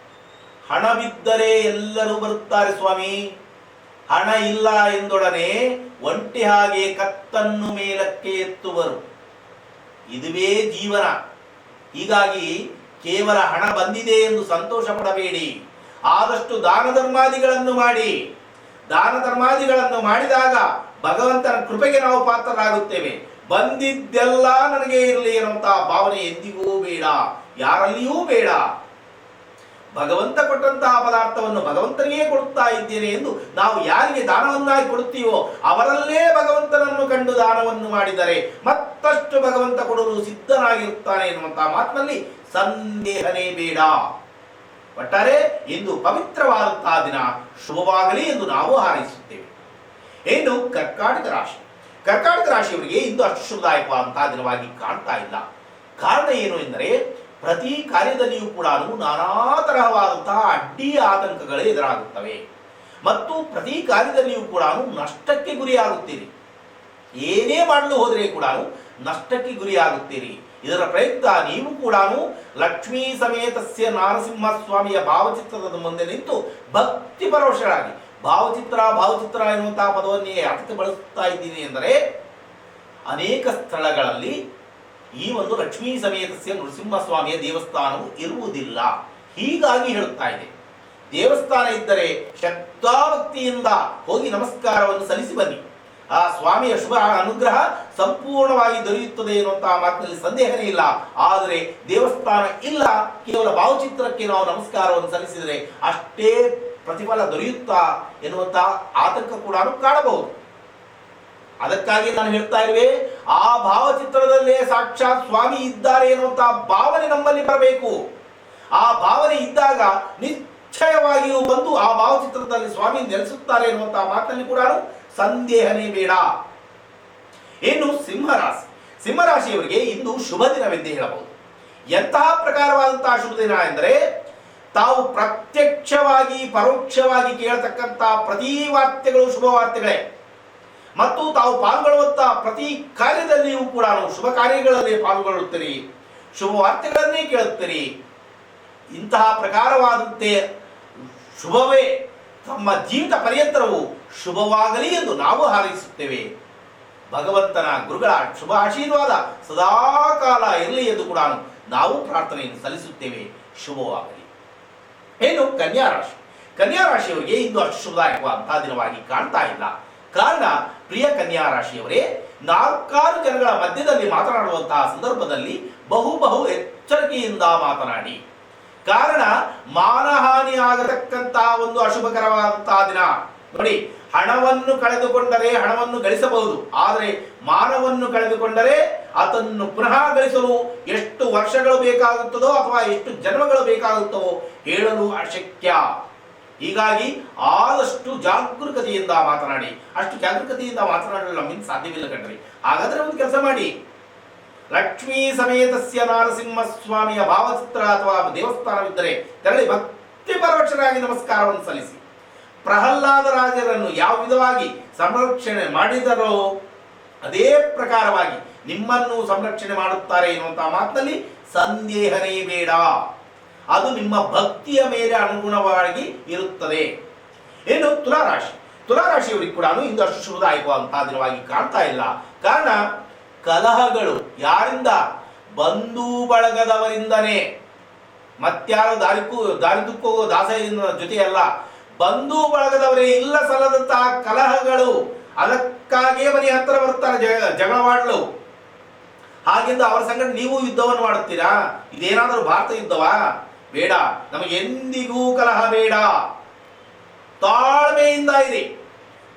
ಹಣವಿದ್ದರೆ ಎಲ್ಲರೂ ಬರುತ್ತಾರೆ ಸ್ವಾಮಿ. ಹಣ ಇಲ್ಲ ಎಂದೊಡನೆ ಒಂಟೆ ಹಾಗೆ ಕತ್ತನ್ನು ಮೇಲಕ್ಕೆ ಎತ್ತುವರು. ಇದುವೇ ಜೀವನ. ಹೀಗಾಗಿ ಕೇವಲ ಹಣ ಬಂದಿದೆ ಎಂದು ಸಂತೋಷ ಪಡಬೇಡಿ. ಆದಷ್ಟು ದಾನ ಧರ್ಮಾದಿಗಳನ್ನು ಮಾಡಿ. ದಾನ ಧರ್ಮಾದಿಗಳನ್ನು ಮಾಡಿದಾಗ ಭಗವಂತನ ಕೃಪೆಗೆ ನಾವು ಪಾತ್ರರಾಗುತ್ತೇವೆ. ಬಂದಿದ್ದೆಲ್ಲ ನನಗೆ ಇರಲಿ ಎನ್ನುವಂತಹ ಭಾವನೆ ಎಂದಿಗೂ ಬೇಡ, ಯಾರಲ್ಲಿಯೂ ಬೇಡ. ಭಗವಂತ ಕೊಟ್ಟಂತಹ ಪದಾರ್ಥವನ್ನು ಭಗವಂತನಿಗೆ ಕೊಡುತ್ತಾ ಇದ್ದೇನೆ ಎಂದು ನಾವು ಯಾರಿಗೆ ದಾನವನ್ನಾಗಿ ಕೊಡುತ್ತೀವೋ ಅವರಲ್ಲೇ ಭಗವಂತನನ್ನು ಕಂಡು ದಾನವನ್ನು ಮಾಡಿದರೆ ಮತ್ತಷ್ಟು ಭಗವಂತ ಕೊಡಲು ಸಿದ್ಧನಾಗಿರುತ್ತಾನೆ ಎನ್ನುವಂತಹ ಮಾತಿನಲ್ಲಿ ಸಂದೇಹನೇ ಬೇಡ. ಒಟ್ಟಾರೆ ಇಂದು ಪವಿತ್ರವಾದಂತಹ ದಿನ ಶುಭವಾಗಲಿ ಎಂದು ನಾವು ಹಾರೈಸುತ್ತೇವೆ. ಏನು ಕರ್ಕಾಟಕ ರಾಶಿ, ಕರ್ಕಾಟಕ ರಾಶಿಯವರಿಗೆ ಇಂದು ಅಷ್ಟು ಶುಭದಾಯಕವಾದಂತಹ ದಿನವಾಗಿ ಕಾಣ್ತಾ ಇಲ್ಲ. ಕಾರಣ ಏನು ಎಂದರೆ ಪ್ರತಿ ಕಾರ್ಯದಲ್ಲಿಯೂ ಕೂಡ ನಾನಾ ತರಹವಾದಂತಹ ಅಡ್ಡಿ ಆತಂಕಗಳೇ ಎದುರಾಗುತ್ತವೆ ಮತ್ತು ಪ್ರತಿ ಕಾರ್ಯದಲ್ಲಿಯೂ ಕೂಡ ನಷ್ಟಕ್ಕೆ ಗುರಿಯಾಗುತ್ತೀರಿ. ಏನೇ ಮಾಡಲು ಹೋದರೆ ಕೂಡ ನಷ್ಟಕ್ಕೆ ಗುರಿಯಾಗುತ್ತೀರಿ. ಇದರ ಪ್ರಯುಕ್ತ ನೀವು ಕೂಡ ಲಕ್ಷ್ಮೀ ಸಮೇತಸ್ಯ ನಾರಸಿಂಹ ಸ್ವಾಮಿಯ ಭಾವಚಿತ್ರದ ಮುಂದೆ ನಿಂತು ಭಕ್ತಿ ಪರವಶರಾಗಿ, ಭಾವಚಿತ್ರ ಭಾವಚಿತ್ರ ಎನ್ನುವಂತಹ ಪದವನ್ನೇ ಯಾತಕ್ಕೆ ಬಳಸುತ್ತಾ ಇದ್ದೀನಿ ಎಂದರೆ ಅನೇಕ ಸ್ಥಳಗಳಲ್ಲಿ ಈ ಒಂದು ಲಕ್ಷ್ಮೀ ಸಮೇತಸ್ಯ ನರಸಿಂಹಸ್ವಾಮಿಯ ದೇವಸ್ಥಾನವು ಇರುವುದಿಲ್ಲ. ಹೀಗಾಗಿ ಹೇಳುತ್ತಾ ಇದೆ, ದೇವಸ್ಥಾನ ಇದ್ದರೆ ಶ್ರದ್ಧಾಭಕ್ತಿಯಿಂದ ಹೋಗಿ ನಮಸ್ಕಾರವನ್ನು ಸಲ್ಲಿಸಿ ಬನ್ನಿ. ಆ ಸ್ವಾಮಿಯ ಶುಭ ಅನುಗ್ರಹ ಸಂಪೂರ್ಣವಾಗಿ ದೊರೆಯುತ್ತದೆ ಎನ್ನುವಂತಹ ಮಾತಿನಲ್ಲಿ ಸಂದೇಹನೇ ಇಲ್ಲ. ಆದರೆ ದೇವಸ್ಥಾನ ಇಲ್ಲ, ಕೇವಲ ಭಾವಚಿತ್ರಕ್ಕೆ ನಾವು ನಮಸ್ಕಾರವನ್ನು ಸಲ್ಲಿಸಿದರೆ ಅಷ್ಟೇ ಪ್ರತಿಫಲ ದೊರೆಯುತ್ತಾ ಎನ್ನುವಂತಹ ಆತಂಕ ಕೂಡ ಕಾಣಬಹುದು. ಅದಕ್ಕಾಗಿ ನಾನು ಹೇಳ್ತಾ ಇರುವೆ, ಆ ಭಾವಚಿತ್ರದಲ್ಲೇ ಸಾಕ್ಷಾತ್ ಸ್ವಾಮಿ ಇದ್ದಾರೆ ಎನ್ನುವಂತಹ ಭಾವನೆ ನಮ್ಮಲ್ಲಿ ಬರಬೇಕು. ಆ ಭಾವನೆ ಇದ್ದಾಗ ನಿಶ್ಚಯವಾಗಿಯೂ ಬಂದು ಆ ಭಾವಚಿತ್ರದಲ್ಲಿ ಸ್ವಾಮಿ ನೆಲೆಸುತ್ತಾರೆ ಎನ್ನುವಂತಹ ಮಾತಿನಲ್ಲಿ ಕೂಡ ಸಂದೇಹನೇ ಬೇಡ. ಇನ್ನು ಸಿಂಹರಾಶಿ, ಸಿಂಹರಾಶಿಯವರಿಗೆ ಇಂದು ಶುಭ ದಿನವೆಂದೇ ಹೇಳಬಹುದು. ಎಂತಹ ಪ್ರಕಾರವಾದಂತಹ ಶುಭ ದಿನ ಎಂದರೆ ತಾವು ಪ್ರತ್ಯಕ್ಷವಾಗಿ ಪರೋಕ್ಷವಾಗಿ ಕೇಳತಕ್ಕಂತಹ ಪ್ರತಿ ವಾರ್ತೆಗಳು ಶುಭ ವಾರ್ತೆಗಳೇ ಮತ್ತು ತಾವು ಪಾಲ್ಗೊಳ್ಳುವಂತಹ ಪ್ರತಿ ಕಾರ್ಯದಲ್ಲಿಯೂ ಕೂಡ ಶುಭ ಕಾರ್ಯಗಳಲ್ಲಿ ಪಾಲ್ಗೊಳ್ಳುತ್ತೀರಿ, ಶುಭ ವಾರ್ತೆಗಳನ್ನೇ ಕೇಳುತ್ತೀರಿ. ಇಂತಹ ಪ್ರಕಾರವಾದಂತೆ ಶುಭವೇ ತಮ್ಮ ಜೀವಿತ ಪರ್ಯಂತರವು ಶುಭವಾಗಲಿ ಎಂದು ನಾವು ಹಾರೈಸುತ್ತೇವೆ. ಭಗವಂತನ ಗುರುಗಳ ಶುಭ ಆಶೀರ್ವಾದ ಸದಾಕಾಲ ಇರಲಿ ಎಂದು ಕೂಡ ನಾವು ಪ್ರಾರ್ಥನೆಯನ್ನು ಸಲ್ಲಿಸುತ್ತೇವೆ. ಶುಭವಾಗಲಿ. ಏನು ಕನ್ಯಾ ರಾಶಿ, ಕನ್ಯಾ ರಾಶಿಯವರಿಗೆ ಇಂದು ಅಷ್ಟು ಶುಭದಾಯಕವಾದಂತಹ ದಿನವಾಗಿ ಕಾಣ್ತಾ ಇಲ್ಲ. ಕಾರಣ, ಪ್ರಿಯ ಕನ್ಯಾ ರಾಶಿಯವರೇ, ನಾಲ್ಕಾರು ಜನಗಳ ಮಧ್ಯದಲ್ಲಿ ಮಾತನಾಡುವಂತಹ ಸಂದರ್ಭದಲ್ಲಿ ಬಹು ಎಚ್ಚರಿಕೆಯಿಂದ ಮಾತನಾಡಿ. ಕಾರಣ, ಮಾನಹಾನಿ ಆಗತಕ್ಕಂತಹ ಒಂದು ಅಶುಭಕರವಾದಂತಹ ದಿನ. ನೋಡಿ, ಹಣವನ್ನು ಕಳೆದುಕೊಂಡರೆ ಹಣವನ್ನು ಗಳಿಸಬಹುದು, ಆದರೆ ಮಾನವನ್ನು ಕಳೆದುಕೊಂಡರೆ ಅದನ್ನು ಪುನಃ ಗಳಿಸಲು ಎಷ್ಟು ವರ್ಷಗಳು ಬೇಕಾಗುತ್ತದೋ ಅಥವಾ ಎಷ್ಟು ಜನ್ಮಗಳು ಬೇಕಾಗುತ್ತವೋ ಹೇಳಲು ಅಶಕ್ಯ. ಹೀಗಾಗಿ ಆದಷ್ಟು ಜಾಗರೂಕತೆಯಿಂದ ಮಾತನಾಡಿ. ಅಷ್ಟು ಜಾಗರೂಕತೆಯಿಂದ ಮಾತನಾಡಲು ನಮ್ಮಿಂದ ಸಾಧ್ಯವಿಲ್ಲ ಕಣ್ರಿ. ಹಾಗಾದ್ರೆ ಒಂದು ಕೆಲಸ ಮಾಡಿ, ಲಕ್ಷ್ಮೀ ಸಮೇತಸ್ಯ ನಾರಸಿಂಹಸ್ವಾಮಿಯ ಭಾವಚಿತ್ರ ಅಥವಾ ದೇವಸ್ಥಾನವಿದ್ದರೆ ತೆರಳಿ ಭಕ್ತಿ ಪರವಶರಾಗಿ ನಮಸ್ಕಾರವನ್ನು ಸಲ್ಲಿಸಿ. ಪ್ರಹ್ಲಾದ ರಾಜರನ್ನು ಯಾವ ವಿಧವಾಗಿ ಸಂರಕ್ಷಣೆ ಮಾಡಿದರೋ ಅದೇ ಪ್ರಕಾರವಾಗಿ ನಿಮ್ಮನ್ನು ಸಂರಕ್ಷಣೆ ಮಾಡುತ್ತಾರೆ ಎನ್ನುವಂತಹ ಮಾತಿನಲ್ಲಿ ಸಂದೇಹನೇ ಬೇಡ. ಅದು ನಿಮ್ಮ ಭಕ್ತಿಯ ಮೇಲೆ ಅನುಗುಣವಾಗಿ ಇರುತ್ತದೆ. ಏನು ತುಲಾರಾಶಿ, ತುಲಾರಾಶಿಯವರಿಗೆ ಕೂಡ ಇಂದು ಅಷ್ಟು ಶುಭದಾಯಕವಾದಂತಹ ದಿನವಾಗಿ ಕಾಣ್ತಾ ಇಲ್ಲ. ಕಾರಣ ಕಲಹಗಳು ಯಾರಿಂದ? ಬಂಧು ಬಳಗದವರಿಂದನೇ. ಮತ್ಯಾರ ದಾರಿದುಕ್ಕೋ ದಾಸನ ಜೊತೆಯಲ್ಲ, ಬಂಧು ಬಳಗದವರೇ ಇಲ್ಲ ಸಲ್ಲದಂತಹ ಕಲಹಗಳು. ಅದಕ್ಕಾಗಿಯೇ ಮನೆ ಹತ್ತಿರ ಬರ್ತಾರೆ ಜಗಳವಾಡಲು. ಹಾಗೆಂದು ಅವರ ಸಂಗಡ ನೀವು ಯುದ್ಧವನ್ನು ಮಾಡುತ್ತೀರಾ? ಇದೇನಾದರೂ ಭಾರತ ಯುದ್ಧವಾ? ಬೇಡ, ನಮಗೆ ಎಂದಿಗೂ ಕಲಹ ಬೇಡ. ತಾಳ್ಮೆಯಿಂದ ಇರಿ.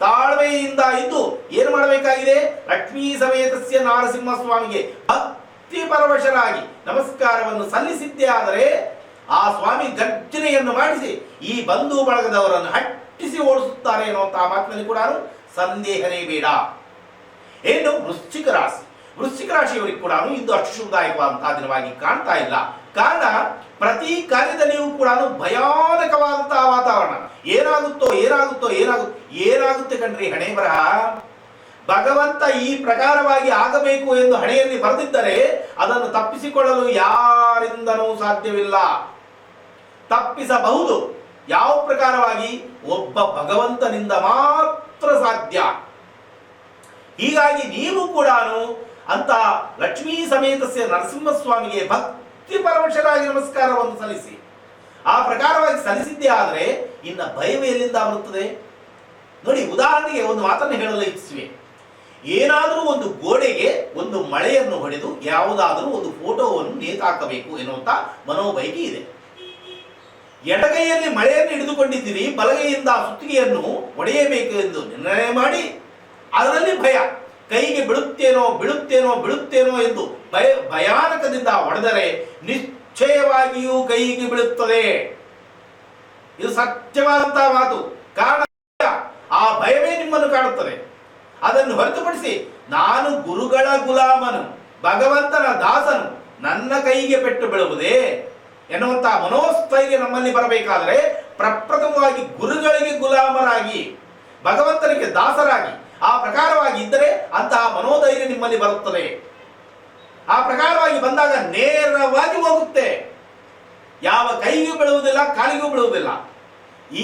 ತಾಳ್ಮೆಯಿಂದ ಇದ್ದು ಏನು ಮಾಡಬೇಕಾಗಿದೆ? ಲಕ್ಷ್ಮೀ ಸಮೇತಸ್ಯ ನಾರಸಿಂಹಸ್ವಾಮಿಗೆ ಭಕ್ತಿ ಪರವಶರಾಗಿ ನಮಸ್ಕಾರವನ್ನು ಸಲ್ಲಿಸಿದ್ದೇ ಆದರೆ ಆ ಸ್ವಾಮಿ ಗರ್ಜನೆಯನ್ನು ಮಾಡಿಸಿ ಈ ಬಂಧು ಬಳಗದವರನ್ನು ಹಟ್ಟಿಸಿ ಓಡಿಸುತ್ತಾರೆ ಎನ್ನುವಂತಹ ಮಾತಿನಲ್ಲಿ ಕೂಡ ಸಂದೇಹನೇ ಬೇಡ. ಏನು ವೃಶ್ಚಿಕ ರಾಶಿ, ವೃಶ್ಚಿಕ ರಾಶಿಯವರಿಗೆ ಕೂಡ ಇಂದು ಅಷ್ಟು ಶುಭದಾಯಕವಾದಂತಹ ದಿನವಾಗಿ ಕಾಣ್ತಾ ಇಲ್ಲ. ಕಾರಣ ಪ್ರತಿ ಕಾರ್ಯದಲ್ಲಿಯೂ ಕೂಡ ಭಯಾನಕವಾದಂತಹ ವಾತಾವರಣ. ಏನಾಗುತ್ತೆ ಕಣ್ರಿ ಹಣೆ ಬರಹ. ಭಗವಂತ ಈ ಪ್ರಕಾರವಾಗಿ ಆಗಬೇಕು ಎಂದು ಹಣೆಯಲ್ಲಿ ಬರೆದಿದ್ದರೆ ಅದನ್ನು ತಪ್ಪಿಸಿಕೊಳ್ಳಲು ಯಾರಿಂದನೂ ಸಾಧ್ಯವಿಲ್ಲ. ತಪ್ಪಿಸಬಹುದು. ಯಾವ ಪ್ರಕಾರವಾಗಿ? ಒಬ್ಬ ಭಗವಂತನಿಂದ ಮಾತ್ರ ಸಾಧ್ಯ. ಹೀಗಾಗಿ ನೀವು ಕೂಡ ಅಂತ ಲಕ್ಷ್ಮೀ ಸಮೇತಸ್ಯ ನರಸಿಂಹಸ್ವಾಮಿಗೆ ಭಕ್ತಿ ಪರವಶರಾಗಿ ನಮಸ್ಕಾರವನ್ನು ಸಲ್ಲಿಸಿ. ಆ ಪ್ರಕಾರವಾಗಿ ಸಲ್ಲಿಸಿದ್ದೇ ಆದರೆ ಇನ್ನ ಭಯವೇ ಎಲ್ಲಿಂದ ಬರುತ್ತದೆ? ನೋಡಿ, ಉದಾಹರಣೆಗೆ ಒಂದು ಮಾತನ್ನು ಹೇಳಲು ಇಚ್ಛಿಸುವೆ. ಏನಾದರೂ ಒಂದು ಗೋಡೆಗೆ ಒಂದು ಮಳೆಯನ್ನು ಹೊಡೆದು ಯಾವುದಾದರೂ ಒಂದು ಫೋಟೋವನ್ನು ನೇತಾಕಬೇಕು ಎನ್ನುವಂತ ಮನೋಬೈಕಿ ಇದೆ. ಎಡಗೈಯಲ್ಲಿ ಮಳೆಯನ್ನು ಹಿಡಿದುಕೊಂಡಿದ್ದೀರಿ, ಬಲಗೈಯಿಂದ ಸುತ್ತಿಗೆಯನ್ನು ಒಡೆಯಬೇಕು ಎಂದು ನಿರ್ಣಯ ಮಾಡಿ ಅದರಲ್ಲಿ ಭಯ. ಕೈಗೆ ಬೀಳುತ್ತೇನೋ ಎಂದು ಭಯಾನಕದಿಂದ ಹೊಡೆದರೆ ನಿಶ್ಚಯವಾಗಿಯೂ ಕೈಗೆ ಬೀಳುತ್ತದೆ. ಇದು ಸತ್ಯವಾದಂತಹ ಮಾತು. ಕಾರಣ ಆ ಭಯವೇ ನಿಮ್ಮನ್ನು ಕಾಡುತ್ತದೆ. ಅದನ್ನು ಹೊರತುಪಡಿಸಿ ನಾನು ಗುರುಗಳ ಗುಲಾಮನು, ಭಗವಂತನ ದಾಸನು, ನನ್ನ ಕೈಗೆ ಪೆಟ್ಟು ಬೀಳುವುದೇ ಎನ್ನುವಂತಹ ಮನೋಸ್ಥೈರ್ಯ ನಮ್ಮಲ್ಲಿ ಬರಬೇಕಾದರೆ ಪ್ರಪ್ರಥಮವಾಗಿ ಗುರುಗಳಿಗೆ ಗುಲಾಮರಾಗಿ, ಭಗವಂತನಿಗೆ ದಾಸರಾಗಿ ಆ ಪ್ರಕಾರವಾಗಿ ಇದ್ದರೆ ಅಂತಹ ಮನೋಧೈರ್ಯ ನಿಮ್ಮಲ್ಲಿ ಬರುತ್ತದೆ. ಆ ಪ್ರಕಾರವಾಗಿ ಬಂದಾಗ ನೇರವಾಗಿ ಹೋಗುತ್ತೆ. ಯಾವ ಕೈಗೂ ಬೀಳುವುದಿಲ್ಲ, ಕಾಲಿಗೂ ಬೀಳುವುದಿಲ್ಲ.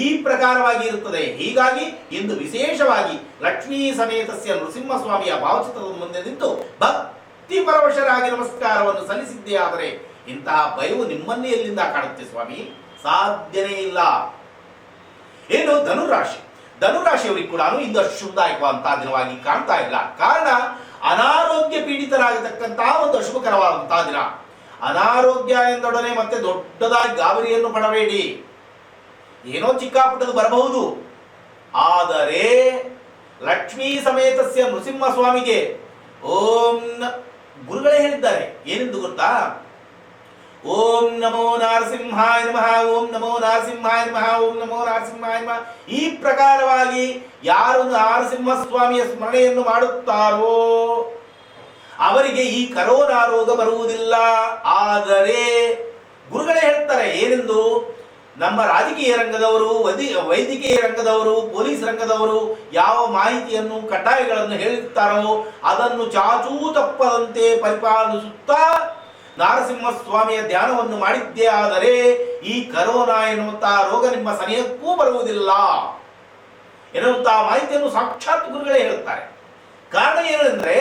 ಈ ಪ್ರಕಾರವಾಗಿ ಇರುತ್ತದೆ. ಹೀಗಾಗಿ ಇಂದು ವಿಶೇಷವಾಗಿ ಲಕ್ಷ್ಮೀ ಸಮೇತಸ್ಯ ನೃಸಿಂಹಸ್ವಾಮಿಯ ಭಾವಚಿತ್ರದ ಮುಂದೆ ನಿಂತು ಭಕ್ತಿ ಪರವಶರಾಗಿ ನಮಸ್ಕಾರವನ್ನು ಸಲ್ಲಿಸಿದ್ದೇ ಆದರೆ ಇಂತಹ ಭಯವು ನಿಮ್ಮನ್ನೇ ಎಲ್ಲಿಂದ ಕಾಣುತ್ತೆ ಸ್ವಾಮಿ? ಸಾಧ್ಯನೇ ಇಲ್ಲ. ಏನು ಧನುರಾಶಿ, ಧನುರಾಶಿಯವರಿಗೆ ಕೂಡ ಇಂದು ಅಶುಭದಾಯಕವಾದಂತಹ ದಿನವಾಗಿ ಕಾಣ್ತಾ ಇಲ್ಲ. ಕಾರಣ ಅನಾರೋಗ್ಯ ಪೀಡಿತರಾಗತಕ್ಕಂತಹ ಒಂದು ಅಶುಭಕರವಾದಂತಹ ದಿನ. ಅನಾರೋಗ್ಯ ಎಂದೊಡನೆ ಮತ್ತೆ ದೊಡ್ಡದಾಗಿ ಗಾಬರಿಯನ್ನು ಪಡಬೇಡಿ. ಏನೋ ಚಿಕ್ಕಾಪುಟ್ಟದು ಬರಬಹುದು. ಆದರೆ ಲಕ್ಷ್ಮೀ ಸಮೇತಸ್ಯ ನೃಸಿಂಹಸ್ವಾಮಿಗೆ ಗುರುಗಳೇ ಹೇಳಿದ್ದಾರೆ ಏನೆಂದು ಗೊತ್ತಾ? ಓಂ ನಮೋ ನರಸಿಂಹಾಯ ನಮಃ, ಓಂ ನಮೋ ನರಸಿಂಹಾಯ ನಮಃ, ಓಂ ನಮೋ ನರಸಿಂಹಾಯ ನಮಃ. ಈ ಪ್ರಕಾರವಾಗಿ ಯಾರು ನರಸಿಂಹಸ್ವಾಮಿಯ ಸ್ಮರಣೆಯನ್ನು ಮಾಡುತ್ತಾರೋ ಅವರಿಗೆ ಈ ಕರೋನಾ ರೋಗ ಬರುವುದಿಲ್ಲ. ಆದರೆ ಗುರುಗಳೇ ಹೇಳ್ತಾರೆ ಏನೆಂದು? ನಮ್ಮ ರಾಜಕೀಯ ರಂಗದವರು, ವೈದ್ಯಕೀಯ ರಂಗದವರು, ಪೊಲೀಸ್ ರಂಗದವರು ಯಾವ ಮಾಹಿತಿಯನ್ನು ಕಡ್ಡಾಯಗಳನ್ನು ಹೇಳುತ್ತಾರೋ ಅದನ್ನು ಚಾಚೂ ತಪ್ಪದಂತೆ ಪರಿಪಾಲಿಸುತ್ತಾ ನರಸಿಂಹಸ್ವಾಮಿಯ ಧ್ಯಾನವನ್ನು ಮಾಡಿದ್ದೇ ಆದರೆ ಈ ಕರೋನಾ ಎನ್ನುವಂತಹ ರೋಗ ನಿಮ್ಮ ಸನಿಹಕ್ಕೂ ಬರುವುದಿಲ್ಲ ಎನ್ನುವಂತಹ ಮಾಹಿತಿಯನ್ನು ಸಾಕ್ಷಾತ್ ಗುರುಗಳೇ ಹೇಳುತ್ತಾರೆ. ಕಾರಣ ಏನೆಂದರೆ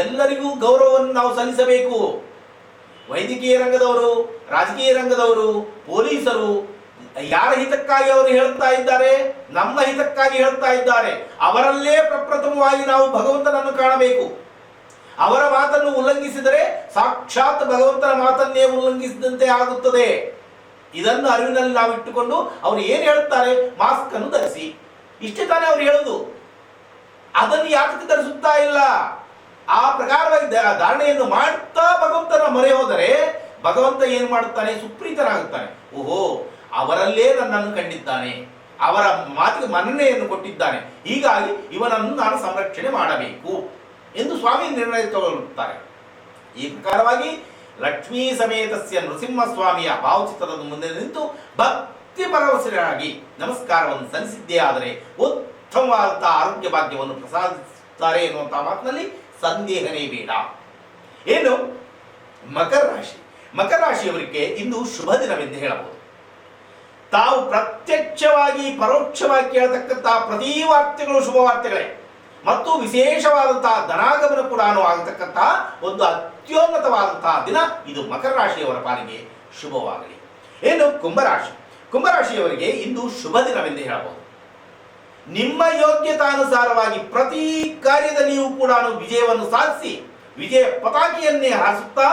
ಎಲ್ಲರಿಗೂ ಗೌರವವನ್ನು ನಾವು ಸಲ್ಲಿಸಬೇಕು. ವೈದ್ಯಕೀಯ ರಂಗದವರು, ರಾಜಕೀಯ ರಂಗದವರು, ಪೊಲೀಸರು ಯಾರ ಹಿತಕ್ಕಾಗಿ ಅವರು ಹೇಳ್ತಾ ಇದ್ದಾರೆ? ನಮ್ಮ ಹಿತಕ್ಕಾಗಿ ಹೇಳ್ತಾ ಇದ್ದಾರೆ. ಅವರಲ್ಲೇ ಪ್ರಪ್ರಥಮವಾಗಿ ನಾವು ಭಗವಂತನನ್ನು ಕಾಣಬೇಕು. ಅವರ ಮಾತನ್ನು ಉಲ್ಲಂಘಿಸಿದರೆ ಸಾಕ್ಷಾತ್ ಭಗವಂತನ ಮಾತನ್ನೇ ಉಲ್ಲಂಘಿಸಿದಂತೆ ಆಗುತ್ತದೆ. ಇದನ್ನು ಅರಿವಿನಲ್ಲಿ ನಾವು ಇಟ್ಟುಕೊಂಡು ಅವರು ಏನು ಹೇಳುತ್ತಾರೆ? ಮಾಸ್ಕ್ ಅನ್ನು ಧರಿಸಿ, ಇಷ್ಟೇ ತಾನೇ ಅವರು ಹೇಳುದು. ಅದನ್ನು ಯಾಕೆ ಧರಿಸುತ್ತಾ ಇಲ್ಲ? ಆ ಪ್ರಕಾರವಾಗಿ ಧಾರಣೆಯನ್ನು ಮಾಡ್ತಾ ಭಗವಂತನ ಮೊರೆ ಹೋದರೆ ಭಗವಂತ ಏನು ಮಾಡುತ್ತಾನೆ? ಸುಪ್ರೀತನಾಗುತ್ತಾನೆ. ಓಹೋ, ಅವರಲ್ಲೇ ನನ್ನನ್ನು ಕಂಡಿದ್ದಾನೆ, ಅವರ ಮಾತಿಗೆ ಮನ್ನಣೆಯನ್ನು ಕೊಟ್ಟಿದ್ದಾನೆ, ಹೀಗಾಗಿ ಇವನನ್ನು ನಾನು ಸಂರಕ್ಷಣೆ ಮಾಡಬೇಕು ಎಂದು ಸ್ವಾಮಿ ನಿರ್ಣಯ ತಗೊಳ್ಳುತ್ತಾರೆ. ಈ ಪ್ರಕಾರವಾಗಿ ಲಕ್ಷ್ಮೀ ಸಮೇತಸ್ಯ ನೃಸಿಂಹಸ್ವಾಮಿಯ ಭಾವಚಿತ್ರದ ಮುಂದೆ ನಿಂತು ಭಕ್ತಿ ಪರವಶರಾಗಿ ನಮಸ್ಕಾರವನ್ನು ಸಲ್ಲಿಸಿದ್ದೇ ಆದರೆ ಉತ್ತಮವಾದಂತಹ ಆರೋಗ್ಯ ಭಾಗ್ಯವನ್ನು ಪ್ರಸಾದಿಸುತ್ತಾರೆ ಎನ್ನುವಂತಹ ಮಾತಿನಲ್ಲಿ ಸಂದೇಹನೇ ಬೇಡ. ಏನು ಮಕರ ರಾಶಿ, ಮಕರ ರಾಶಿಯವರಿಗೆ ಇಂದು ಶುಭ ದಿನವೆಂದು ಹೇಳಬಹುದು. ತಾವು ಪ್ರತ್ಯಕ್ಷವಾಗಿ ಪರೋಕ್ಷವಾಗಿ ಕೇಳತಕ್ಕಂತಹ ಪ್ರತಿ ವಾರ್ತೆಗಳು ಶುಭ ವಾರ್ತೆಗಳೇ ಮತ್ತು ವಿಶೇಷವಾದಂತಹ ಧನಾಗಮನ ಕೂಡ ಆಗತಕ್ಕಂತಹ ಒಂದು ಅತ್ಯುನ್ನತವಾದಂತಹ ದಿನ ಇದು ಮಕರ ರಾಶಿಯವರ ಪಾಲಿಗೆ ಶುಭವಾಗಲಿ. ಏನು ಕುಂಭರಾಶಿ, ಕುಂಭರಾಶಿಯವರಿಗೆ ಇಂದು ಶುಭ ದಿನವೆಂದು ಹೇಳಬಹುದು. ನಿಮ್ಮ ಯೋಗ್ಯತಾನುಸಾರವಾಗಿ ಪ್ರತಿ ಕಾರ್ಯದಲ್ಲಿಯೂ ಕೂಡ ವಿಜಯವನ್ನು ಸಾಧಿಸಿ ವಿಜಯ ಪತಾಕೆಯನ್ನೇ ಹಾರಿಸುತ್ತಾ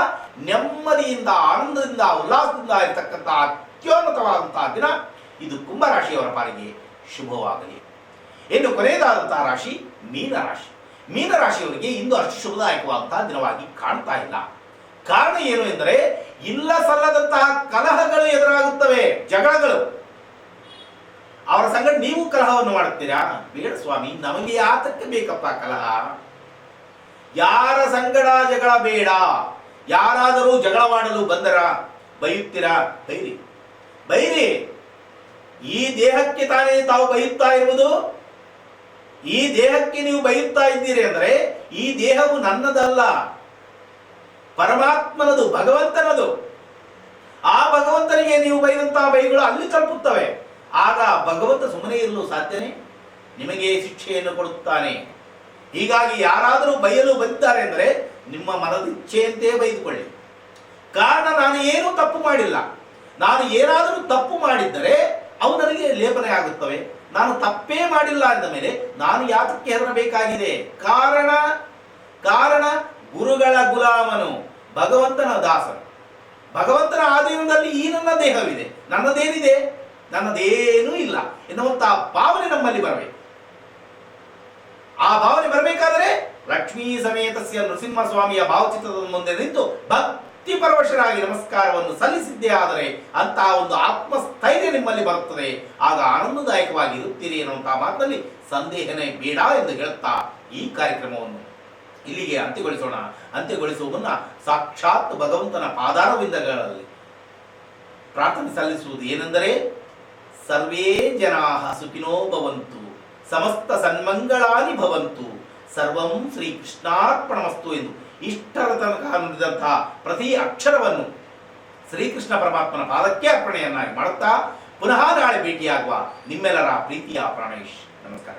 ನೆಮ್ಮದಿಯಿಂದ ಆನಂದದಿಂದ ಉಲ್ಲಾಸದಿಂದ ಇರತಕ್ಕಂತಹ ಅತ್ಯುನ್ನತವಾದಂತಹ ದಿನ ಇದು ಕುಂಭರಾಶಿಯವರ ಪಾಲಿಗೆ ಶುಭವಾಗಲಿ. ಇನ್ನು ಕೊನೆಯದಾದಂತಹ ರಾಶಿ ಮೀನರಾಶಿ. ಮೀನರಾಶಿಯವರಿಗೆ ಇಂದು ಅಷ್ಟು ಶುಭದಾಯಕವಾದಂತಹ ದಿನವಾಗಿ ಕಾಣ್ತಾ ಇಲ್ಲ. ಕಾರಣ ಏನು ಎಂದರೆ ಇಲ್ಲ ಸಲ್ಲದಂತಹ ಕಲಹಗಳು ಎದುರಾಗುತ್ತವೆ, ಜಗಳಗಳು. ಅವರ ಸಂಗಡ ನೀವು ಕಲಹವನ್ನು ಮಾಡುತ್ತೀರಾ? ಬೇಡ ಸ್ವಾಮಿ, ನಮಗೆ ಯಾತಕ್ಕೆ ಬೇಕಪ್ಪ ಕಲಹ? ಯಾರ ಸಂಗಡ ಜಗಳ ಬೇಡ. ಯಾರಾದರೂ ಜಗಳವಾಡಲು ಬಂದರ ಬೈಯುತ್ತೀರಾ? ಬೈರಿ ಬೈರಿ. ಈ ದೇಹಕ್ಕೆ ತಾನೇ ತಾವು ಬೈಯುತ್ತಾ ಇರುವುದು. ಈ ದೇಹಕ್ಕೆ ನೀವು ಬೈಯುತ್ತಾ ಇದ್ದೀರಿ ಅಂದರೆ ಈ ದೇಹವು ನನ್ನದಲ್ಲ, ಪರಮಾತ್ಮನದು, ಭಗವಂತನದು. ಆ ಭಗವಂತನಿಗೆ ನೀವು ಬೈದಂತಹ ಬೈಗಳು ಅಲ್ಲಿ ತಲುಪುತ್ತವೆ. ಆಗ ಭಗವಂತ ಸುಮ್ಮನೆ ಇರಲು ಸಾಧ್ಯನೇ? ನಿಮಗೆ ಶಿಕ್ಷೆಯನ್ನು ಕೊಡುತ್ತಾನೆ. ಹೀಗಾಗಿ ಯಾರಾದರೂ ಬೈಯಲು ಬಂದಿದ್ದಾರೆ ಅಂದರೆ ನಿಮ್ಮ ಮನದ ಇಚ್ಛೆಯಂತೆ ಬೈದುಕೊಳ್ಳಿ. ಕಾರಣ ನಾನು ಏನೂ ತಪ್ಪು ಮಾಡಿಲ್ಲ. ನಾನು ಏನಾದರೂ ತಪ್ಪು ಮಾಡಿದ್ದರೆ ಅವು ನನಗೆ ಲೇಪನೆ ಆಗುತ್ತವೆ. ನಾನು ತಪ್ಪೇ ಮಾಡಿಲ್ಲ ಅಂದ ಮೇಲೆ ನಾನು ಯಾತಕ್ಕೆ ಹೆದರಬೇಕಾಗಿದೆ? ಕಾರಣ ಗುರುಗಳ ಗುಲಾಮನು, ಭಗವಂತನ ದಾಸನು. ಭಗವಂತನ ಆಧೀನದಲ್ಲಿ ಈ ನನ್ನ ದೇಹವಿದೆ, ನನ್ನದೇನಿದೆ? ನನ್ನದೇನೂ ಇಲ್ಲ ಎನ್ನುವಂತಹ ಭಾವನೆ ನಮ್ಮಲ್ಲಿ ಬರಬೇಕು. ಆ ಭಾವನೆ ಬರಬೇಕಾದರೆ ಲಕ್ಷ್ಮೀ ಸಮೇತಸ್ಯ ನೃಸಿಂಹಸ್ವಾಮಿಯ ಭಾವಚಿತ್ರದ ಮುಂದೆ ನಿಂತು ಭಕ್ತಿ ಪರವಶರಾಗಿ ನಮಸ್ಕಾರವನ್ನು ಸಲ್ಲಿಸಿದ್ದೇ ಆದರೆ ಅಂತಹ ಒಂದು ಆತ್ಮಸ್ಥೈರ್ಯ ನಿಮ್ಮಲ್ಲಿ ಬರುತ್ತದೆ. ಆಗ ಆನಂದದಾಯಕವಾಗಿ ಇರುತ್ತೀರಿ ಎನ್ನುವಂತಹ ಮಾತಿನಲ್ಲಿ ಸಂದೇಹನೇ ಬೇಡ ಎಂದು ಹೇಳುತ್ತಾ ಈ ಕಾರ್ಯಕ್ರಮವನ್ನು ಇಲ್ಲಿಗೆ ಅಂತ್ಯಗೊಳಿಸೋಣ. ಅಂತ್ಯಗೊಳಿಸುವ ಮುನ್ನ ಸಾಕ್ಷಾತ್ ಭಗವಂತನ ಪಾದಾರವಿಂದಗಳಲ್ಲಿ ಪ್ರಾರ್ಥನೆ ಸಲ್ಲಿಸುವುದು ಏನೆಂದರೆ, ಸರ್ವೇ ಜನಾಃ ಸುಖಿನೋ ಭವಂತು, ಸಮಸ್ತ ಸನ್ಮಂಗಳಾನಿ ಭವಂತು, ಸರ್ವಂ ಶ್ರೀಕೃಷ್ಣಾರ್ಪಣಮಸ್ತು ಎಂದು ಇಷ್ಟರ ತನಕ ನುಡಿದಂತಹ ಪ್ರತಿ ಅಕ್ಷರವನ್ನು ಶ್ರೀಕೃಷ್ಣ ಪರಮಾತ್ಮನ ಪಾದಕ್ಕೆ ಅರ್ಪಣೆಯನ್ನಾಗಿ ಮಾಡುತ್ತಾ ಪುನಃ ನಾಳೆ ಭೇಟಿಯಾಗುವ ನಿಮ್ಮೆಲ್ಲರ ಪ್ರೀತಿಯ ಪ್ರಾಣೇಶ್. ನಮಸ್ಕಾರ.